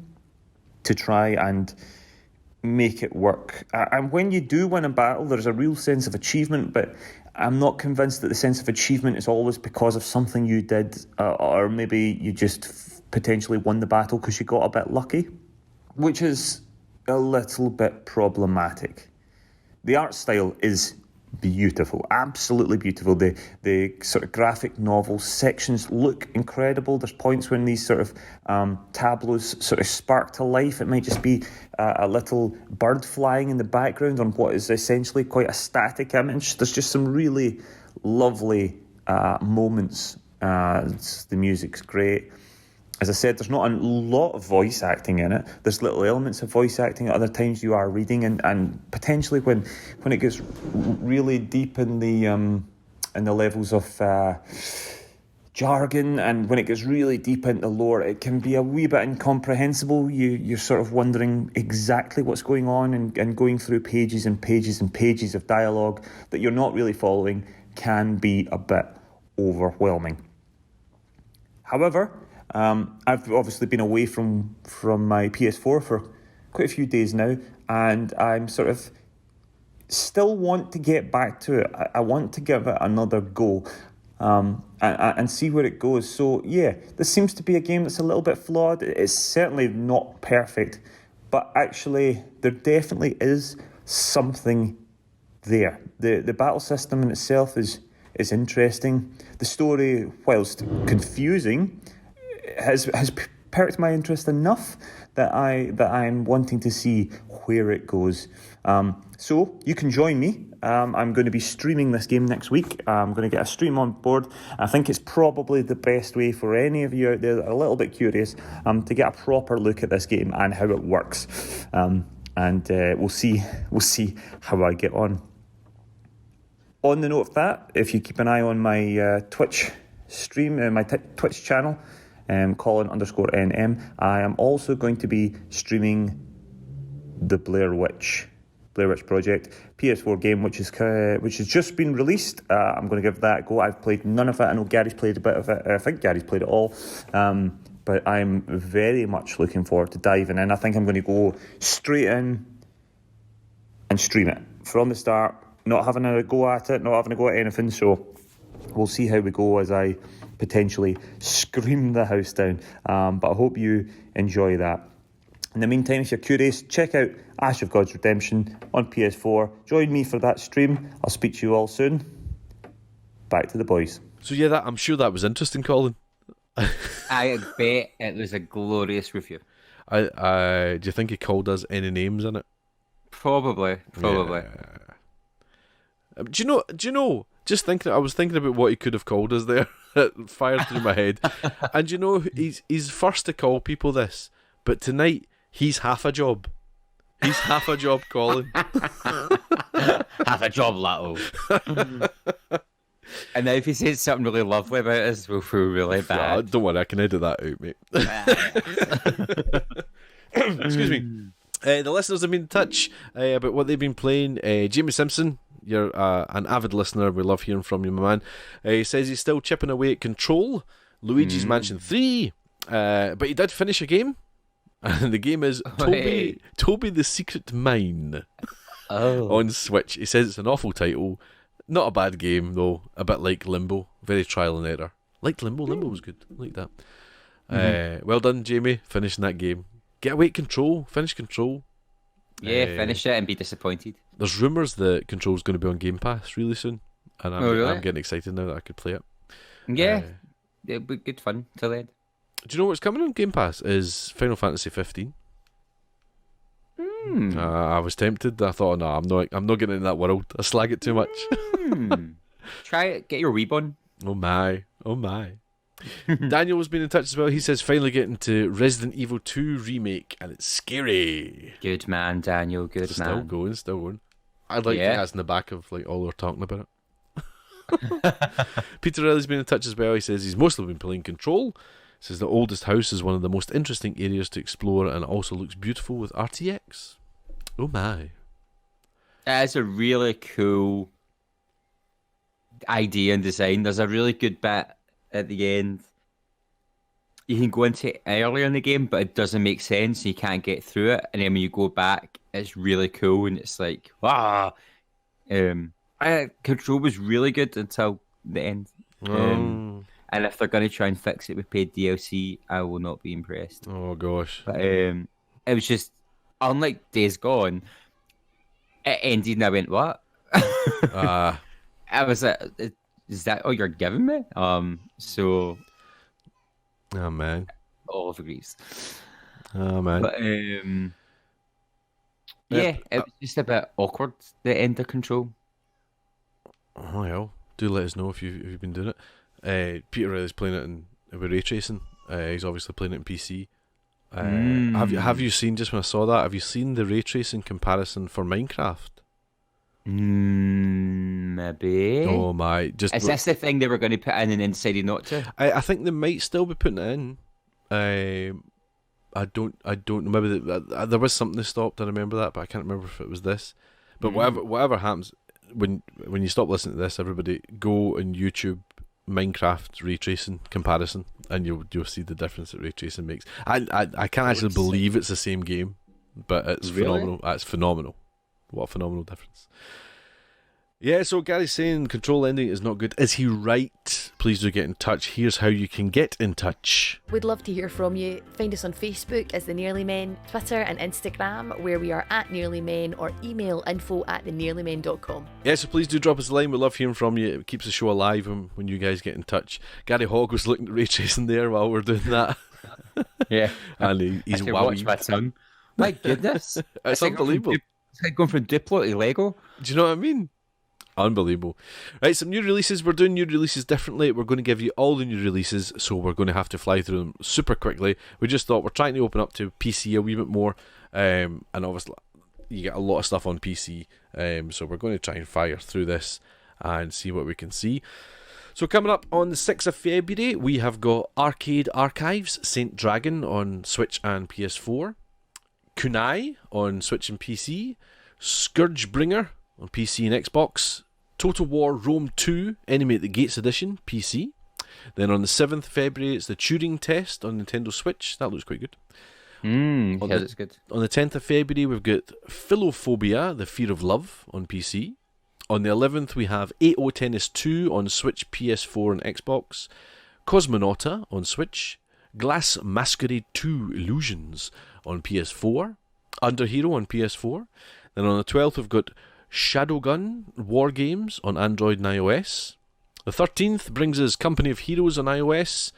to try and make it work. And when you do win a battle, there's a real sense of achievement, but I'm not convinced that the sense of achievement is always because of something you did, or maybe you just potentially won the battle because you got a bit lucky, which is a little bit problematic. The art style is beautiful, absolutely beautiful. The sort of graphic novel sections look incredible. There's points when these sort of tableaus sort of spark to life. It might just be a little bird flying in the background on what is essentially quite a static image. There's just some really lovely moments. The music's great. As I said, there's not a lot of voice acting in it. There's little elements of voice acting. At other times you are reading, and potentially when it gets really deep in the levels of jargon, and when it gets really deep into lore, it can be a wee bit incomprehensible. You're sort of wondering exactly what's going on, and going through pages and pages and pages of dialogue that you're not really following can be a bit overwhelming. However, I've obviously been away from my PS4 for quite a few days now, and I'm sort of still want to get back to it. I want to give it another go and see where it goes. So yeah, this seems to be a game that's a little bit flawed. It's certainly not perfect, but actually there definitely is something there. The battle system in itself is interesting. The story, whilst confusing, has perked my interest enough that I'm wanting to see where it goes. So you can join me. I'm going to be streaming this game next week. I'm going to get a stream on board. I think it's probably the best way for any of you out there that are a little bit curious to get a proper look at this game and how it works. And we'll see how I get on. On the note of that, if you keep an eye on my Twitch stream, my Twitch channel, Colin_NM, I am also going to be streaming the Blair Witch Project PS4 game, which has just been released. I'm going to give that a go. I've played none of it. I know Gary's played a bit of it. I think Gary's played it all. But I'm very much looking forward to diving in. I think I'm going to go straight in and stream it from the start, not having a go at it, not having a go at anything. So we'll see how we go as I potentially scream the house down. But I hope you enjoy that. In the meantime, if you're curious, check out Ash of God's Redemption on PS4. Join me for that stream. I'll speak to you all soon. Back to the boys. So yeah, I'm sure that was interesting, Colin. I bet it was a glorious review. Do you think he called us any names in it? Probably. Yeah. Do you know? I was thinking about what he could have called us there. It fired through my head. And he's first to call people this, but tonight he's half a job. He's half a job, Colin. Half a job, Lato. And now if he says something really lovely about us, we'll feel really bad. Don't worry, I can edit that out, mate. Excuse me. The listeners have been in touch about what they've been playing. Jamie Simpson, you're an avid listener. We love hearing from you, my man. He says he's still chipping away at Control, Luigi's Mansion 3, but he did finish a game. And the game is Toby the Secret Mine on Switch. He says it's an awful title. Not a bad game, though. A bit like Limbo. Very trial and error. Liked Limbo. Limbo was good. I like that. Well done, Jamie, finishing that game. Get away at Control. Finish Control. Yeah, finish it and be disappointed. There's rumours that Control's going to be on Game Pass really soon. And I'm getting excited now that I could play it. Yeah, it'll be good fun till the end. Do you know what's coming on Game Pass? Is Final Fantasy 15. I was tempted. I thought, no, I'm not getting in that world. I slag it too much. Try it. Get your weeb on. Oh my. Daniel has been in touch as well. He says finally getting to Resident Evil 2 remake, and it's scary. Good man, Daniel. Good Still man. Still going. I'd like to think that's in the back of like all we're talking about it. Peter Riley's been in touch as well. He says he's mostly been playing Control. Says the oldest house is one of the most interesting areas to explore and also looks beautiful with RTX. Oh my. That's a really cool idea and design. There's a really good bit at the end. You can go into it earlier in the game, but it doesn't make sense and you can't get through it. And then when you go back, it's really cool and it's like, wow. Control was really good until the end. And if they're going to try and fix it with paid DLC, I will not be impressed. Oh, gosh. But it was just, unlike Days Gone, it ended and I went, what? I was like, is that all you're giving me? So... Oh, man. All of agrees. Oh, man. But, yeah, it was just a bit awkward, the end of Control. Oh, well. Do let us know if you've been doing it. Peter Riley's playing it with ray tracing. He's obviously playing it in PC. Have you seen, just when I saw that, have you seen the ray tracing comparison for Minecraft? Maybe. Oh my! Is this the thing they were going to put in and then decided not to? I think they might still be putting it in. I don't know. Maybe there was something they stopped. I remember that, but I can't remember if it was this. But whatever happens, when you stop listening to this, everybody go on YouTube Minecraft ray tracing comparison, and you'll see the difference that ray tracing makes. I can't actually believe it's the same game, but it's phenomenal. It's phenomenal. What a phenomenal difference. Yeah, so Gary's saying Control ending is not good. Is he right? Please do get in touch. Here's how you can get in touch. We'd love to hear from you. Find us on Facebook as The Nearly Men, Twitter and Instagram, where we are at Nearly Men, or email info@thenearlymen.com. Yeah, so please do drop us a line. We love hearing from you. It keeps the show alive when you guys get in touch. Gary Hogg was looking at ray tracing there while we're doing that. Yeah. And he's watch my tongue. My goodness. It's unbelievable. It's like going from Duplo to Lego. Do you know what I mean? Unbelievable. Right, some new releases. We're doing new releases differently. We're going to give you all the new releases, so we're going to have to fly through them super quickly. We just thought we're trying to open up to PC a wee bit more, and obviously you get a lot of stuff on PC, so we're going to try and fire through this and see what we can see. So coming up on the 6th of February, we have got Arcade Archives, Saint Dragon on Switch and PS4, Kunai on Switch and PC, Scourgebringer on PC and Xbox, Total War Rome 2 Enemy at the Gates Edition, PC. Then on the 7th of February, it's the Turing Test on Nintendo Switch. That looks quite good. It's good. On the 10th of February, we've got Philophobia, The Fear of Love on PC. On the 11th, we have 8 Tennis 2 on Switch, PS4 and Xbox. Cosmonauta on Switch. Glass Masquerade 2 Illusions on PS4. Under Hero on PS4. Then on the 12th, we've got Shadowgun War Games on Android and iOS. The 13th brings us Company of Heroes on iOS.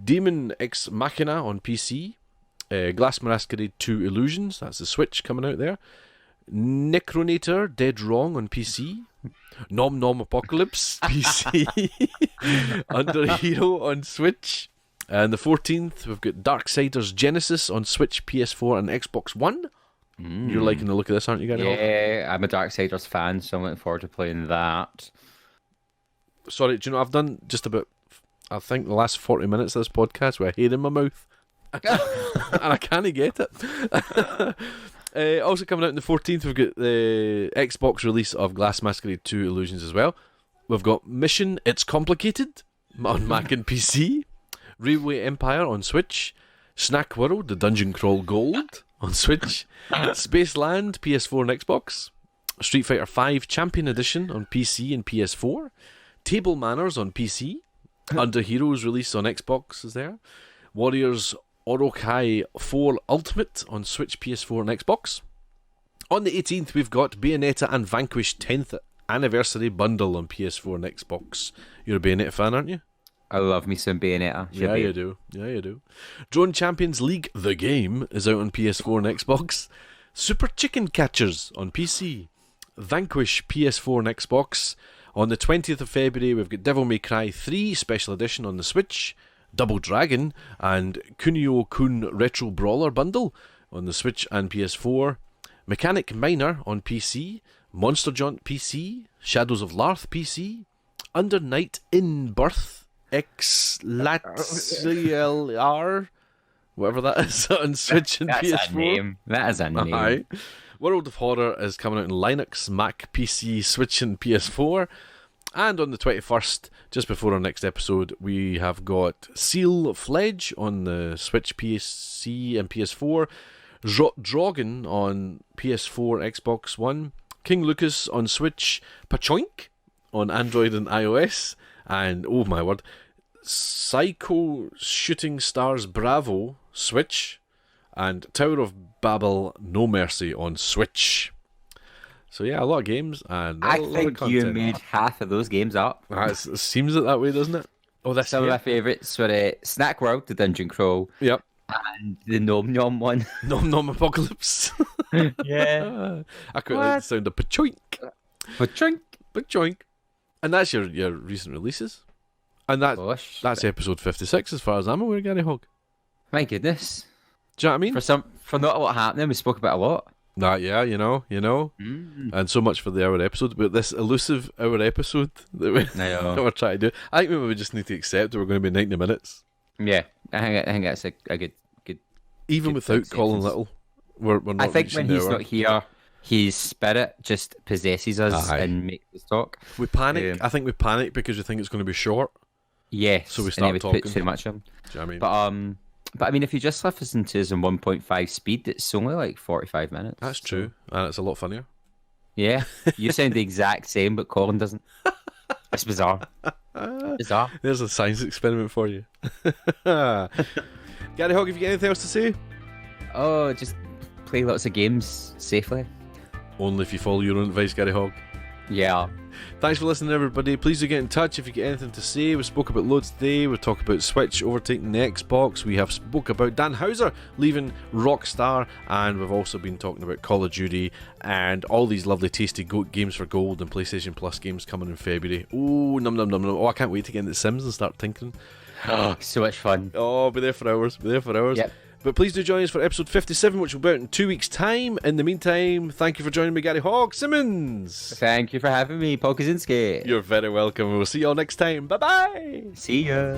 Demon Ex Machina on PC. Glass Masquerade 2 Illusions, that's the Switch coming out there. Necronator Dead Wrong on PC. Nom Nom Apocalypse PC. Under Hero on Switch. And the 14th, we've got Darksiders Genesis on Switch, PS4 and Xbox One. You're liking the look of this, aren't you, Garry? Yeah, I'm a Darksiders fan, so I'm looking forward to playing that. Sorry, do you know, I've done just about, I think, the last 40 minutes of this podcast with a hair in my mouth. And I can't get it. Also coming out on the 14th, we've got the Xbox release of Glass Masquerade 2 Illusions as well. We've got Mission It's Complicated on Mac and PC. Railway Empire on Switch. Snack World, the Dungeon Crawl Gold on Switch. Spaceland, PS4 and Xbox. Street Fighter V Champion Edition on PC and PS4. Table Manners on PC. Under Heroes release on Xbox is there. Warriors Orokai 4 Ultimate on Switch, PS4 and Xbox. On the 18th, we've got Bayonetta and Vanquish 10th Anniversary Bundle on PS4 and Xbox. You're a Bayonetta fan, aren't you? I love me some Bayonetta. Yeah, you do. Yeah, you do. Drone Champions League, the game, is out on PS4 and Xbox. Super Chicken Catchers on PC. Vanquish, PS4 and Xbox. On the 20th of February, we've got Devil May Cry 3 Special Edition on the Switch. Double Dragon and Kunio-kun Retro Brawler Bundle on the Switch and PS4. Mechanic Miner on PC. Monster Jaunt PC. Shadows of Larth PC. Under Night in Birth X Latsielr, whatever that is, on Switch and PS4. That's a name. That is a name. Aye. World of Horror is coming out in Linux, Mac, PC, Switch and PS4. And on the 21st, just before our next episode, we have got Seal Fledge on the Switch, PC and PS4. Drogon on PS4, Xbox One. King Lucas on Switch. Pachoink on Android and iOS. And, oh my word, Psycho Shooting Stars Bravo, Switch, and Tower of Babel No Mercy on Switch. So yeah, a lot of games and I a lot of think you content. made half of those games up. It seems it that way, doesn't it? Oh, that's Some of my favourites were Snack World, the Dungeon Crawl, Yep. and the Nom Nom one. Nom Nom Apocalypse. Yeah. I quite like the sound of Pachoink. Pachoink. Pachoink. And that's your recent releases. And Gosh. that's episode 56 as far as I'm aware, Garry Hogg. My goodness. Do you know what I mean? For not a lot happening, we spoke about a lot. Yeah, you know. And so much for the hour episode, but this elusive hour episode that we're trying to do. I think maybe we just need to accept that we're going to be 90 minutes. Yeah, I think that's a good. Even good without Colin Little, we're not. I think when reaching the he's hour. not here, his spirit just possesses us and makes us talk. We panic. I think we panic because we think it's going to be short. Yes, So we and start then we talking. put too much on. Do you know what I mean? But I mean, if you just listen to us in 1.5 speed, it's only like 45 minutes. That's true, and it's a lot funnier. Yeah, you sound the exact same, but Colin doesn't. It's bizarre. Bizarre. There's a science experiment for you. Garry Hogg, have you got anything else to say? Oh, just play lots of games safely. Only if you follow your own advice, Garry Hogg. Yeah. Thanks for listening, everybody. Please do get in touch if you get anything to say. We spoke about loads today. We talked about Switch overtaking the Xbox. We have spoke about Dan Houser leaving Rockstar, and we've also been talking about Call of Duty and all these lovely, tasty games for gold and PlayStation Plus games coming in February. Oh, num. Oh, I can't wait to get into Sims and start tinkering. Oh, so much fun. Oh, I'll be there for hours. Yep. But please do join us for episode 57, which will be out in 2 weeks' time. In the meantime, thank you for joining me, Gary Hogg-Simmons. Thank you for having me, Paul Kaczynski. You're very welcome. We'll see you all next time. Bye-bye. See ya.